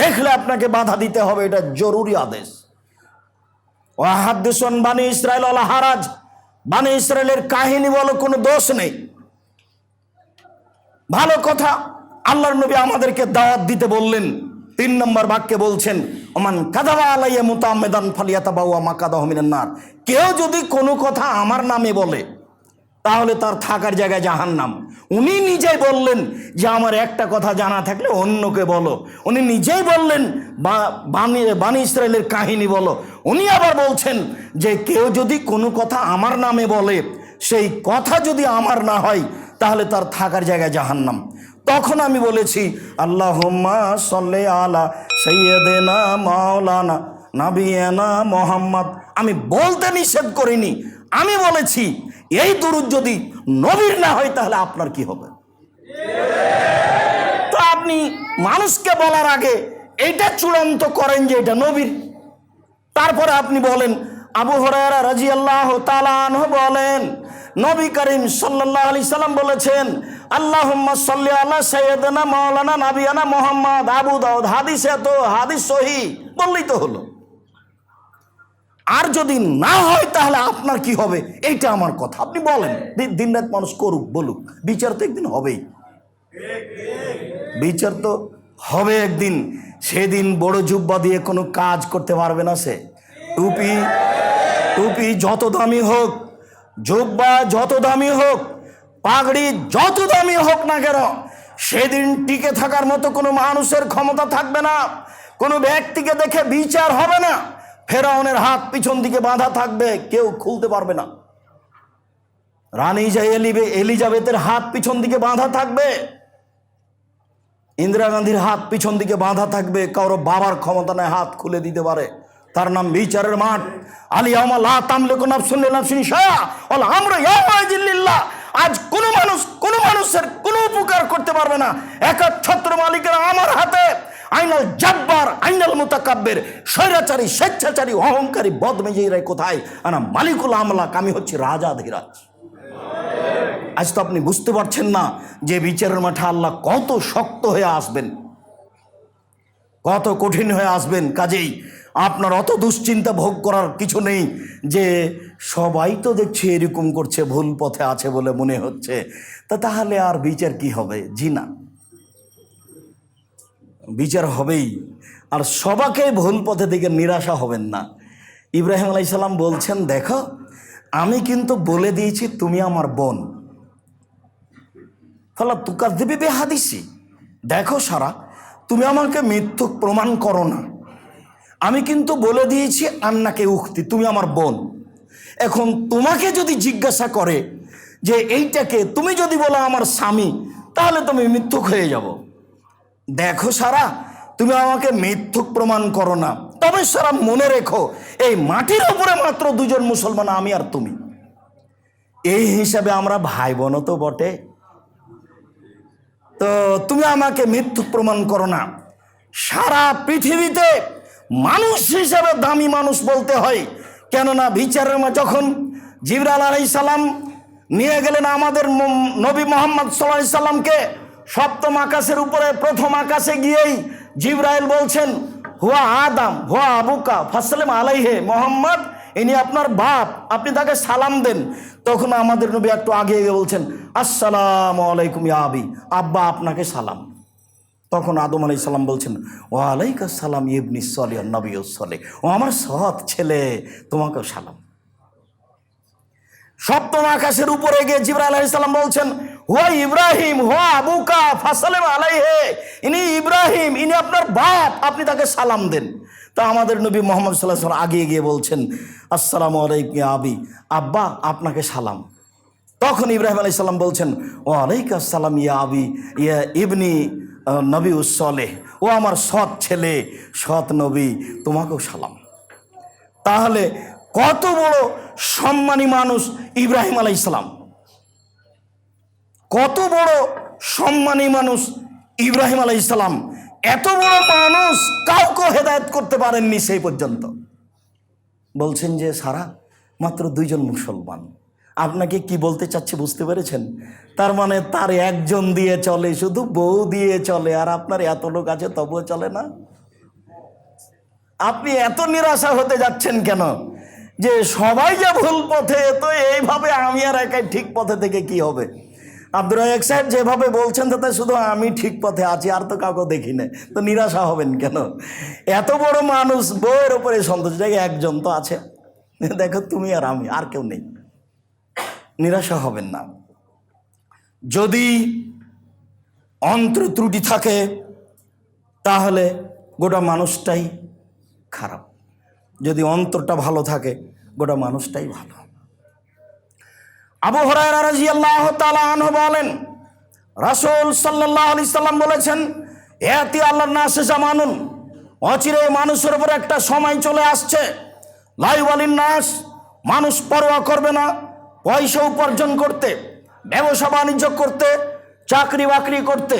দেখলে আপনাকে বাধা দিতে হবে, এটা জরুরি আদেশ। ওয়াহাদ্দিসুন বানি ইসরাইল আলা হারাজ, বানি ইসরাইলের কাহিনী বলো, কোনো দোষ নেই, ভালো কথা। আল্লাহর নবী আমাদেরকে দাওয়াত দিতে বললেন, 3 নম্বর বাক্যে বলছেন, ওমান কাযাবা আলাইয়া মুতাআম্মিদান ফালিয়াতাবাওয়া মাকাদাহু মিনান নার। কেউ যদি কোনো কথা আমার নামে বলে তাহলে তার থাকার জায়গায় জাহান্নাম। উনি নিজেই বললেন যে আমার একটা কথা জানা থাকলে অন্যকে বলো। উনি নিজেই বললেন বানি ইসরাইলের কাহিনী বলো। উনি আবার বলছেন যে কেউ যদি কোনো কথা আমার নামে বলে, সেই কথা যদি আমার না হয় তাহলে তার থাকার জায়গায় জাহান্নাম। তখন আমি বলেছি, আল্লাহুম্মা সাল্লি আলা সাইয়্যিদিনা মাওলানা নাবিয়ানা মুহাম্মদ। আমি বলতে নিষেধ করিনি, আমি বলেছি এই দুরূদ যদি নবীর না হয় তাহলে আপনার কি হবে? তো আপনি মানুষকে বলার আগে এইটা চূড়ান্ত করেন যে এটা নবীর, তারপরে আপনি বলেন। আবু হুরায়রা রাদিয়াল্লাহু তাআলা আনহু বলেন, নবী করিম সাল্লাল্লাহু আলাইহি সাল্লাম বলেছেন, আল্লাহুম্মা সাল্লি আলা সাইয়্যিদিনা মাওলানা নাবিয়ানা মুহাম্মদ। আবু দাউদ, হাদিসে তো হাদিস সহিহ, বললেই তো হলো। আর যদি না হয় তাহলে আপনার কি হবে, এইটা আমার কথা। আপনি বলেন, দিন রাত মানুষ করুক বলুক, বিচার তো একদিন হবেই, বিচার তো হবে একদিন। সেদিন বড় জুব্বা দিয়ে কোনো কাজ করতে পারবে না সে। টুপি যত দামি হোক, জুব্বা যত দামি হোক, পাগড়ি যত দামি হোক না কেন, সেদিন টিকে থাকার মতো কোনো মানুষের ক্ষমতা থাকবে না। কোনো ব্যক্তিকে দেখে বিচার হবে না। ফেরাউনের হাত পিছন দিকে বাঁধা থাকবে, কেউ খুলতে পারবে না। রানী এলিজাবেথের হাত পিছন দিকে বাঁধা থাকবে, ইন্দিরা গান্ধীর হাত পিছন দিকে বাঁধা থাকবে, কারো বাবার ক্ষমতা নেই হাত খুলে দিতে পারে। তার নাম বিচারের মাঠ। আলিয়াউমা লা তামলিকু নাফসুন লিনাফসিন শাইআ ওয়াল আমরু ইয়াউমাইযিন লিল্লাহ। আজ কোনো মানুষের কোনো উপকার করতে পারবে না, একচ্ছত্র মালিকের আমার হাতে। আইনাল জাব্বার আইনাল মুতাকাব্বির। স্বৈরাচারী, স্বেচ্ছাচারী, অহংকারী, বদমেজাজি কোথায়? আনা মালিকুল আমলাক, আমি হচ্ছি রাজাধিরাজ। আজ তো আপনি বুঝতে পারছেন না যে বিচারের মাঠে আল্লাহ কত শক্ত হয়ে আসবেন, কত কঠিন হয়ে আসবেন। কাজেই আপনার অত দুশ্চিন্তা ভোগ করার কিছু নেই যে সবাই তো দেখছে এরকম করছে, ভুল পথে আছে বলে মনে হচ্ছে, তাহলে আর বিচার কি হবে? জি না, বিচার হবেই। আর সবাকে ভুল পথে দিকে নিরাশা হবেন না। ইব্রাহিম আলাইহিস সালাম বলছেন, দেখো আমি কিন্তু বলে দিয়েছি তুমি আমার বোন। ফালা তুকাযযিবি বিহাদিসি, দেখো সারা, তুমি আমাকে মিথ্যুক প্রমাণ করো না। আমি কিন্তু বলে দিয়েছি আন্নাকে উখতি, তুমি আমার বোন। এখন তোমাকে যদি জিজ্ঞাসা করে যে এইটাকে, তুমি যদি বলো আমার স্বামী, তাহলে তুমি মিথ্যুক হয়ে যাব। দেখো সারা, তুমি আমাকে মিথ্যুক প্রমাণ করো না। তবে সারা মনে রেখো, এই মাটির উপরে মাত্র 2 জন মুসলমান, আমি আর তুমি। এই হিসাবে আমরা ভাই বোনও তো বটে। তো তুমি আমাকে মিথ্যুক প্রমাণ করো না। সারা পৃথিবীতে মানুষ হিসাবে দামি মানুষ বলতে হয়, কেননা বিচারের যখন জিবরাইল আলাইহিস সালাম নিয়ে গেলেন আমাদের নবী মুহাম্মদ সাল্লাল্লাহু আলাইহি সাল্লামকে 7ম আকাশের উপরে, 1ম আকাশে গিয়েই জিবরাইল বলছেন, হুয়া আদম হুয়া আবুকা ফাসসালিম আলাইহি, মোহাম্মদ ইনি আপনার বাপ, আপনি তাকে সালাম দেন। তখন আমাদের নবী একটু আগে গিয়ে বলছেন, আসসালামু আলাইকুম ইয়া আবি, আব্বা আপনাকে সালাম। তখন আদম আলাইহিস সালাম বলছেন, ওয়া আলাইকাস সালাম ইবনি সলিহ নবিয়্যুস সলিহ, ও আমার সৎ ছেলে, তোমাকেও সালাম। 7ম আকাশের উপরে গিয়ে জিবরাইল আলাইহিস সালাম বলছেন, হুয়া ইব্রাহিম হুয়া আবুকা ফাসসালিম আলাইহি, ইনি ইব্রাহিম, ইনি আপনার বাপ, আপনি তাকে সালাম দেন। তা আমাদের নবী মুহাম্মদ সাল্লাল্লাহু আলাইহি ওয়াসাল্লাম আগিয়ে গিয়ে বলছেন, আসসালামু আলাইকুম ইয়া আবি, আব্বা আপনাকে সালাম। তখন ইব্রাহিম আলাইহিস সালাম বলছেন, ওয়া আলাইকাস সালাম ইয়া আবি ইয়া ইবনি নবিয়্যুস সলিহ, ও আমার সৎ ছেলে, সৎ নবী, তোমাকেও সালাম। তাহলে কত বড় সম্মানী মানুষ ইব্রাহিম আলাইহিস সালাম, কত বড় সম্মানী মানুষ ইব্রাহিম আলাইহিস সালাম। এত বড় মানুষ কাউকে হেদায়েত করতে পারেননি সেই পর্যন্ত। বলছেন যে সারা মাত্র 2 জন মুসলমান, আপনাকে কি বলতে চাচ্ছি বুঝতে পেরেছেন? তার মানে তার একজন দিয়ে চলে, শুধু বউ দিয়ে চলে, আর আপনার এত লোক আছে তবুও চলে না। আপনি এত নিরাশা হতে যাচ্ছেন কেন? যে সবাই যে ভুল পথে, তো এইভাবে আমি আর একাই ঠিক পথে থেকে কি হবে? আব্দুর রাজ্জাক সাহেব যেভাবে বলছেন তাতে শুধু আমি ঠিক পথে আছি, আর তো কাউকে দেখি না, তো নিরাশা হবেন কেন? এত বড় মানুষ, বউয়ের ওপরে সন্তোষ, জায়গায় একজন তো আছে, দেখো তুমি আর আমি, আর কেউ নেই। নিরাশা হবেন না। যদি অন্তর ত্রুটি থাকে তাহলে গোটা মানুষটাই খারাপ, যদি অন্তরটা ভালো থাকে গোটা মানুষটাই ভালো। আবু হুরায়রা রাদিয়াল্লাহু তাআলা আনহু বলেন, রাসূল সাল্লাল্লাহু আলাইহি সাল্লাম বলেছেন, ইয়াতি আল্লাহর নাসে জামানুন, অচিরে মানুষের উপর একটা সময় চলে আসছে, লা ইউবালিন নাস, মানুষ পরোয়া করবে না পয়সা উপার্জন করতে, ব্যবসা বাণিজ্য করতে, চাকরি বাকরি করতে,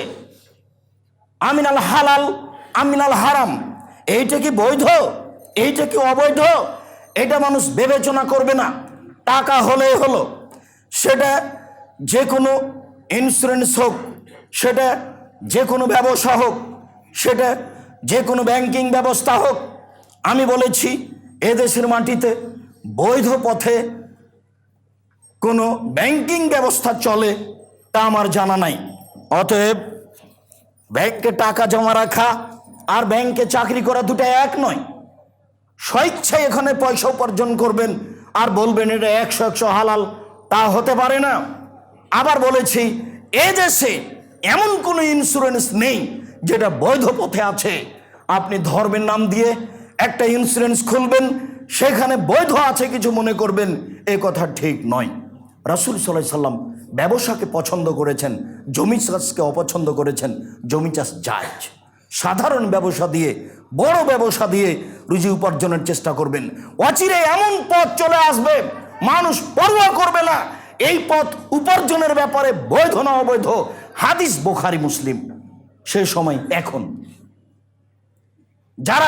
আমিনাল হালাল আমিনাল হারাম, এইটা কি বৈধ, এইটা কি অবৈধ, এটা মানুষ বিবেচনা করবে না। টাকা হলেই হলো, সেটা যে কোনো ইন্স্যুরেন্স হোক, সেটা যে কোনো ব্যবসা হোক, সেটা যে কোনো ব্যাংকিং ব্যবস্থা হোক। আমি বলেছি এদেশের মাটিতে বৈধ পথে কোনো ব্যাংকিং ব্যবস্থা চলে তা আমার জানা নাই। অতএব ব্যাংকে টাকা জমা রাখা আর ব্যাংকে চাকরি করা দুটো এক নয়। স্বেচ্ছায় এখানে পয়সা উপার্জন করবেন আর বলবেন এটা 100% হালাল, তা হতে পারে না। আবার বলেছি এ দেশে এমন কোনো ইন্স্যুরেন্স নেই যেটা বৈধ পথে আছে। আপনি ধর্মের নাম দিয়ে একটা ইন্স্যুরেন্স খুলবেন, সেখানে বৈধ আছে কিছু মনে করবেন, এ কথা ঠিক নয়। রাসূল সাল্লাল্লাহু আলাইহি সাল্লাম ব্যবসাকে পছন্দ করেছেন, জমি চাষকে অপছন্দ করেছেন। জমি চাষ জায়েজ, সাধারণ ব্যবসা দিয়ে, বড় ব্যবসা দিয়ে রুজি উপার্জনের চেষ্টা করবেন। অচিরে এমন পথ চলে আসবে মানুষ পরোয়া করবে না এই পথ উপার্জনের ব্যাপারে বৈধ না অবৈধ। হাদিস বুখারী মুসলিম। সে সময় এখন যারা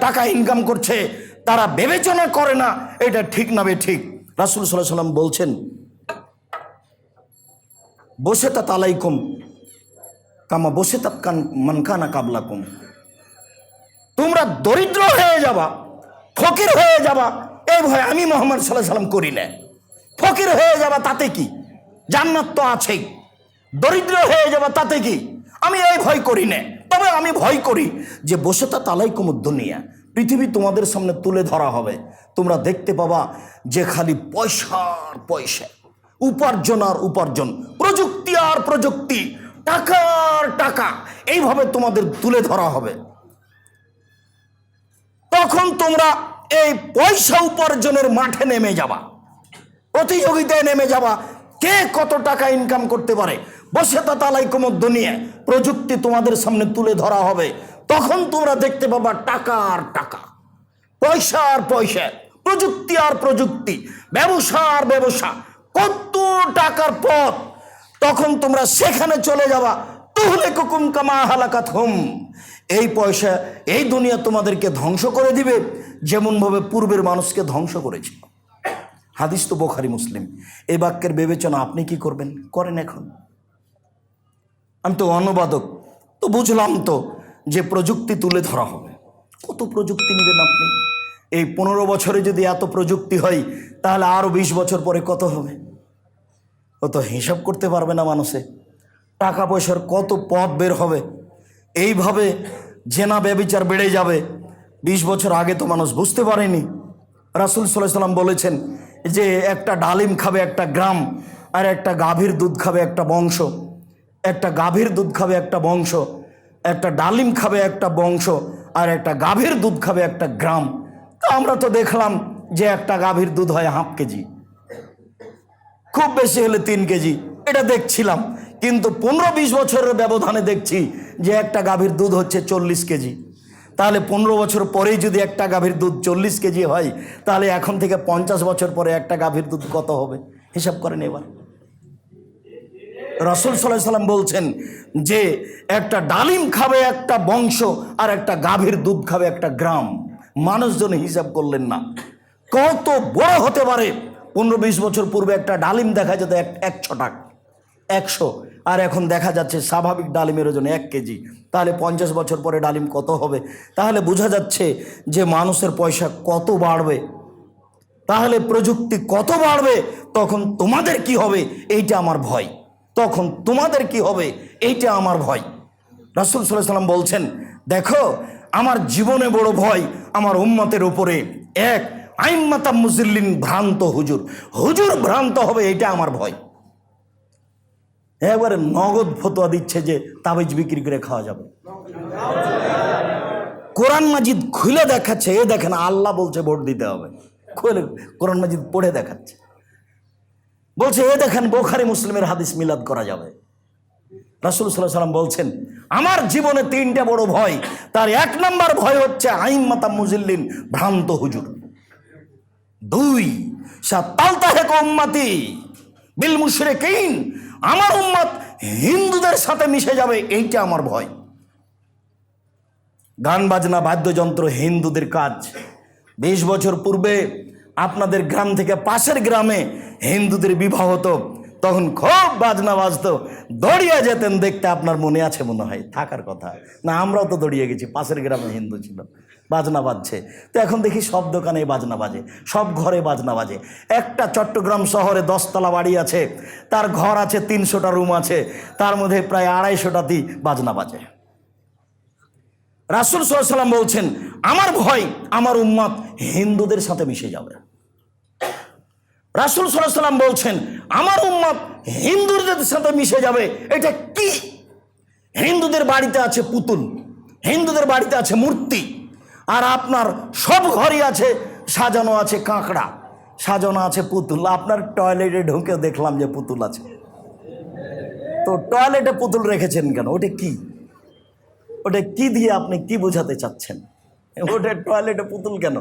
টাকা ইনকাম করছে তারা বিবেচনা করে না এটা ঠিক না বেঠিক। রাসূল সাল্লাল্লাহু আলাইহি সাল্লাম বলছেন, বসেতাত আলাইকুম কামা বসেতাত মান কানা কাবলাকুম, তোমরা দরিদ্র হয়ে যাবা, ফকির হয়ে যাবা, এই ভয় আমি মুহাম্মদ সাল্লাল্লাহু আলাইহি সাল্লাম করি না। ফকির হয়ে যাবা তাতে কি, জান্নাত তো আছেই। দরিদ্র হয়ে যাবা তাতে কি, আমি এই ভয় করি না। তবে আমি ভয় করি যে বসেতাত আলাইকুম দুনিয়া, পৃথিবী তোমাদের সামনে তুলে ধরা হবে, তোমরা দেখতে পাবা যে খালি পয়সার পয়সা, উপার্জন আর উপার্জন, প্রযুক্তি আর প্রযুক্তি, টাকার টাকা, এইভাবে তোমাদের তুলে ধরা হবে। তখন তোমরা এই পয়সা উপার্জনের মাঠে নেমে যাবা, প্রতিযোগিতায় নেমে যাবা, কে কত টাকা ইনকাম করতে পারে। বসেতাত আলাইকুম দুনিয়া, প্রযুক্তি তোমাদের সামনে তুলে ধরা হবে। তখন তোমরা দেখতে পাবা টাকা আর টাকা, পয়সা আর পয়সা, প্রযুক্তি আর প্রযুক্তি, ব্যবসা আর ব্যবসা, কত টাকার পথ। তখন তোমরা সেখানে চলে যাবা। তুহলিকুকুম কামা হালাকাতহুম, এই পয়সা এই দুনিয়া তোমাদেরকে ধ্বংস করে দিবে যেমনভাবে পূর্বের মানুষকে ধ্বংস করেছিল। হাদিস তো বুখারী মুসলিম। এই বাক্যের বিবেচনা আপনি কি করবেন, করেন এখন? আমি তো অনুবাদক, তো বুঝলাম তো যে প্রযুক্তি তুলে ধরা হবে। কত প্রযুক্তি নেবেন আপনি? এই 15 বছরে যদি এত প্রযুক্তি হয় তাহলে আরও 20 বছর পরে কত হবে? ও তো হিসাব করতে পারবে না মানুষে। টাকা পয়সার কত পথ বের হবে, এইভাবে জেনা ব্যভিচার বেড়ে যাবে। 20 বছর আগে তো মানুষ বুঝতে পারেনি। রাসূল সাল্লাল্লাহু আলাইহি সাল্লাম বলেছেন যে একটা ডালিম খাবে একটা গ্রাম, আর একটা গাভীর দুধ খাবে একটা বংশ। একটা গাভীর দুধ খাবে একটা বংশ, একটা ডালিম খাবে একটা বংশ, আর একটা গাভীর দুধ খাবে একটা গ্রাম। তো আমরা তো দেখলাম যে একটা গাভীর দুধ হয় ½ কেজি, খুব বেশি হলে 3 কেজি, এটা দেখছিলাম। কিন্তু 15-20 বছরের ব্যবধানে দেখছি যে একটা গাভীর দুধ হচ্ছে 40 কেজি। তাহলে 15 বছর পরেই যদি একটা গাভীর দুধ 40 কেজি হয়, তাহলে এখন থেকে 50 বছর পরে একটা গাভীর দুধ কত হবে? হিসাব করেন এবার। রাসূল সাল্লাল্লাহু আলাইহি সাল্লাম বলছেন যে একটা ডালিম খাবে একটা বংশ, আর একটা গাভীর দুধ খাবে একটা গ্রাম। মানুষজন হিসাব করলেন না কত বড় হতে পারে 15-20 বছর পূর্বে একটা ডালিম দেখা যেত 100 টাকা, 100, আর এখন দেখা যাচ্ছে স্বাভাবিক ডালিমের ওজন 1 কেজি। তাহলে 50 বছর পরে ডালিম কত হবে? তাহলে বোঝা যাচ্ছে যে মানুষের পয়সা কত বাড়বে, তাহলে প্রযুক্তি কত বাড়বে। তখন তোমাদের কি হবে এইটা আমার ভয়, তখন তোমাদের কি হবে এইটা আমার ভয়। রাসূল সাল্লাল্লাহু আলাইহি ওয়াসাল্লাম বলছেন, দেখো আমার জীবনে বড় ভয় আমার উম্মতের উপরে এক আইম্মাতাম মুজিল্লিন, ভ্রান্ত হুজুর, হুজুর ভ্রান্ত হবে, এটা আমার ভয়। এবারে নগদ ফতোয়া দিচ্ছে যে তাবিজ বিক্রি করে খাওয়া যাবে। কোরআন মাজিদ খুলে দেখাচ্ছে, এ দেখেন আল্লাহ বলছে ভোট দিতে হবে, খুলে কোরআন মাজিদ পড়ে দেখাচ্ছে, বলছে এ দেখেন বুখারী মুসলিমের হাদিস মিলাদ করা যাবে। রাসূল সাল্লাল্লাহু আলাইহি ওয়াসাল্লাম বলছেন, আমার জীবনে 3টে বড় ভয়, তার 1 নম্বর ভয় হচ্ছে আইম্মাতাম মুজিল্লিন, ভ্রান্ত হুজুর। 2, সাতালতাহিক উম্মতি বিল মুশরিকিন, আমার উম্মত হিন্দুদের সাথে মিশে যাবে, এইটা আমার ভয়। গান বাজনা বাদ্যযন্ত্র হিন্দুদের কাজ। 20 বছর পূর্বে আপনাদের গ্রাম থেকে পাশের গ্রামে হিন্দুদের বিবাহ হতো, তখন খুব বাজনা বাজতো, দৌড়িয়ে যেতেন দেখতে। আপনার মনে আছে মনে হয়, থাকার কথা না, আমরাও তো দৌড়িয়ে গেছি, পাশের গ্রামে হিন্দু ছিল, বাজনা বাজছে। তো এখন দেখি সব দোকানে বাজনা বাজে, সব ঘরে বাজনা বাজে। একটা চট্টগ্রাম শহরে 10 তলা বাড়ি আছে, তার ঘর আছে 300টা রুম আছে, তার মধ্যে প্রায় 250টাতেই বাজনা বাজে। রাসূল সাল্লাল্লাহু আলাইহি ওয়াসাল্লাম বলছেন, আমার ভয় আমার উম্মত হিন্দুদের সাথে মিশে যাবে। রাসূল সাল্লাল্লাহু আলাইহি ওয়াসাল্লাম বলছেন, আমার উম্মত হিন্দুদের সাথে মিশে যাবে। এটা কি? হিন্দুদের বাড়িতে আছে পুতুল, হিন্দুদের বাড়িতে আছে মূর্তি, আর আপনার সব ঘরই আছে সাজানো আছে কাঁকড়া, সাজানো আছে পুতুল। আপনার টয়লেটে ঢুকে দেখলাম যে পুতুল আছে, তো টয়লেটে পুতুল রেখেছেন কেন? ওটা কি? ওটা কি দিয়ে আপনি কি বোঝাতে চাচ্ছেন? ওটা টয়লেটে পুতুল কেন?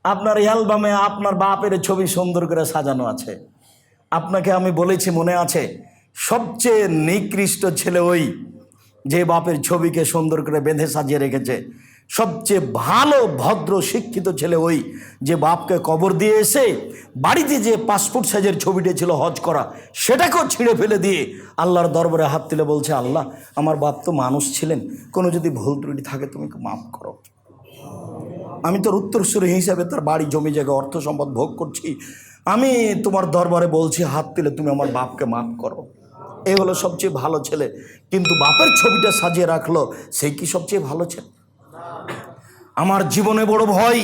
আপনার অ্যালবামে আপনার বাপের ছবি সুন্দর করে সাজানো আছে। আপনাকে আমি বলেছি মনে আছে, সবচেয়ে নিকৃষ্ট ছেলে ওই যে বাপের ছবিকে সুন্দর করে বেঁধে সাজিয়ে রেখেছে। সবচেয়ে ভালো ভদ্র শিক্ষিত ছেলে ওই যে বাপকে কবর দিয়ে এসে বাড়িতে যে পাসপোর্ট সাইজের ছবিটা ছিল হজ করা, সেটাকেও ছিঁড়ে ফেলে দিয়ে আল্লাহর দরবারে হাত তুলে বলছে, আল্লাহ আমার বাপ তো মানুষ ছিলেন, কোনো যদি ভুল ত্রুটি থাকে তুমি মাফ করো। আমি তোর উত্তরসূরি হিসাবে তার বাড়ি জমি জায়গা অর্থ সম্পদ ভোগ করছি, আমি তোমার দরবারে বলছি হাত তুলে তুমি আমার বাপকে মাফ করো। এ হলো সবচেয়ে ভালো ছেলে। কিন্তু বাপের ছবিটা সাজিয়ে রাখলো, সেই কি সবচেয়ে ভালো ছেলে? আমার জীবনে বড় ভয়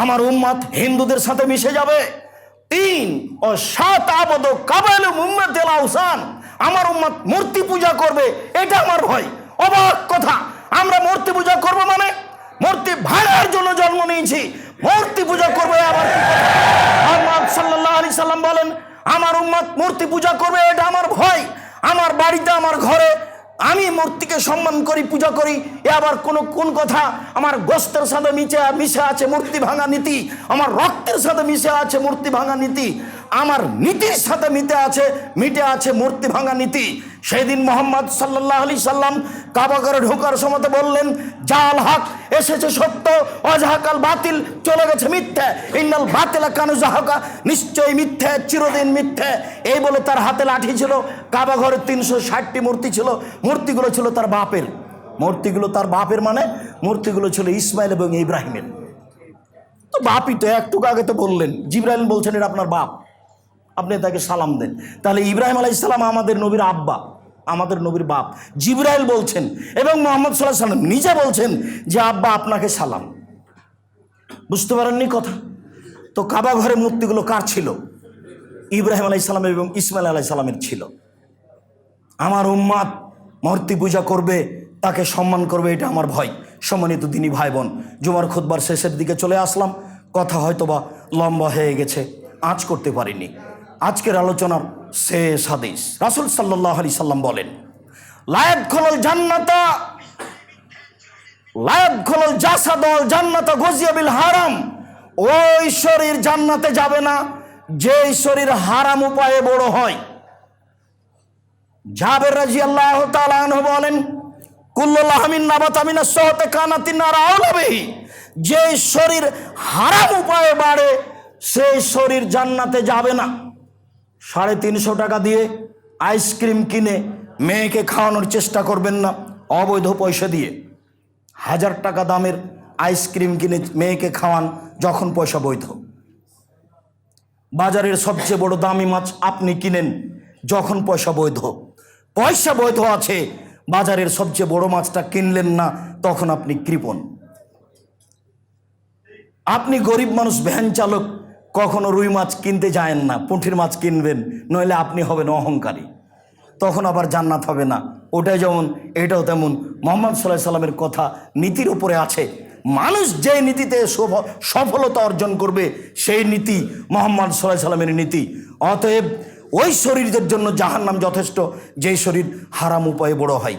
আমার উম্মত হিন্দুদের সাথে মিশে যাবে। 3, ও 7 আবদ কাবাইল মুম্মাতিল আওসান, আমার উম্মত মূর্তি পূজা করবে, এটা আমার ভয়। অবাক কথা, আমরা মূর্তি পূজা করব মানে মূর্তি ভাঙার জন্য জন্ম নিয়েছি, মূর্তি পূজা করবে আবার কি কথা? মুহাম্মদ সাল্লাল্লাহু আলাইহি সাল্লাম বলেন, আমার উম্মত মূর্তি পূজা করবে, এটা আমার ভয়। আমার বাড়িতে আমার ঘরে আমি মূর্তিকে সম্মান করি, পূজা করি, এ আবার কোন কথা? আমার গোস্তের সাথে মিশে আছে মূর্তি ভাঙা নীতি, আমার রক্তের সাথে মিশে আছে মূর্তি ভাঙা নীতি, আমার নীতির সাথে মিটে আছে মূর্তি ভাঙা নীতি। সেই দিন মুহাম্মদ সাল্লাল্লাহু আলাইহি সাল্লাম কাবাঘরে ঢোকার সময় বললেন, জাল হক, এসেছে সত্য, অজাহাকাল বাতিল, চলে গেছে মিথ্যা, ইন্নাল বাতিলা কানু জাহাকা, নিশ্চয়ই মিথ্যা, চিরদিন মিথ্যা। এই বলে তার হাতে লাঠি ছিল। কাবাঘরে 360টি মূর্তি ছিল, মূর্তিগুলো ছিল তার বাপের, মূর্তিগুলো তার বাপের মানে মূর্তিগুলো ছিল ইসমাইল এবং ইব্রাহিমের। তো বাপই তো, একটু আগে তো বললেন, জিবরাইল বলছেন এটা আপনার বাপ, আপনি তাকে সালাম দেন। তাহলে ইব্রাহিম আলাইহিস সালাম আমাদের নবীর আব্বা, আমাদের নবীর বাপ। জিবরাইল বলছেন এবং মুহাম্মদ সাল্লাল্লাহু আলাইহি সাল্লাম নিজে বলছেন যে আব্বা আপনাকে সালাম। বুঝতে পারেননি কথা? তো কাবা ঘরে মূর্তিগুলো কার ছিল? ইব্রাহিম আলাইহিস সালাম এবং ইসমাইল আলাইহিস সালামের ছিল। আমার উম্মত মূর্তি পূজা করবে, তাকে সম্মান করবে, এটা আমার ভয়। সম্মানিত দিনী ভাই বোন, জুমার খুতবার শেষের দিকে চলে আসলাম, কথা হয়তোবা লম্বা হয়ে গেছে, আজ করতে পারিনি। আজকের আলোচনার শেষ হাদিস, রাসূল সাল্লাল্লাহু আলাইহি সাল্লাম বলেন, লা ইয়াদখুলুল জাসাদুল জান্নাতা গাযিয়া বিল হারাম, ওই শরীর জান্নাতে যাবে না যে শরীর হারাম উপায়ে বড় হয়। জাবের রাদিয়াল্লাহু তাআলা আনহু বলেন, কুল্লু লাহমিন নাবাতা মিনাস সাহতি কানাতিন নার আওলা বিহি, যে শরীর হারাম উপায়ে বাড়ে সেই শরীর জান্নাতে যাবে না। 350 টাকা দিয়ে আইসক্রিম কিনে মেয়েকে খাওয়ানোর চেষ্টা করবেন না অবৈধ পয়সা দিয়ে। 1000 টাকা দামের আইসক্রিম কিনে মেয়েকে খাওয়ান যখন পয়সা বৈধ। বাজারের সবচেয়ে বড় দামি মাছ আপনি কিনেন যখন পয়সা বৈধ। পয়সা বৈধ আছে, বাজারের সবচেয়ে বড় মাছটা কিনলেন না, তখন আপনি কৃপণ। আপনি গরিব মানুষ, ভ্যান চালক, কখনো রুই মাছ কিনতে যায়েন না, পুঁটির মাছ কিনবেন, নইলে আপনি হবেন অহংকারী, তখন আবার জান্নাত হবে না। ওটাই যেমন এটাও তেমন। মুহাম্মদ সাল্লাল্লাহু আলাইহি সাল্লামের কথা নীতির উপরে আছে। মানুষ যে নীতিতে সফলতা অর্জন করবে সেই নীতি মুহাম্মদ সাল্লাল্লাহু আলাইহি সাল্লামের নীতি। অতএব ওই শরীরদের জন্য জাহান্নাম যথেষ্ট, যেই শরীর হারাম উপায়ে বড় হয়।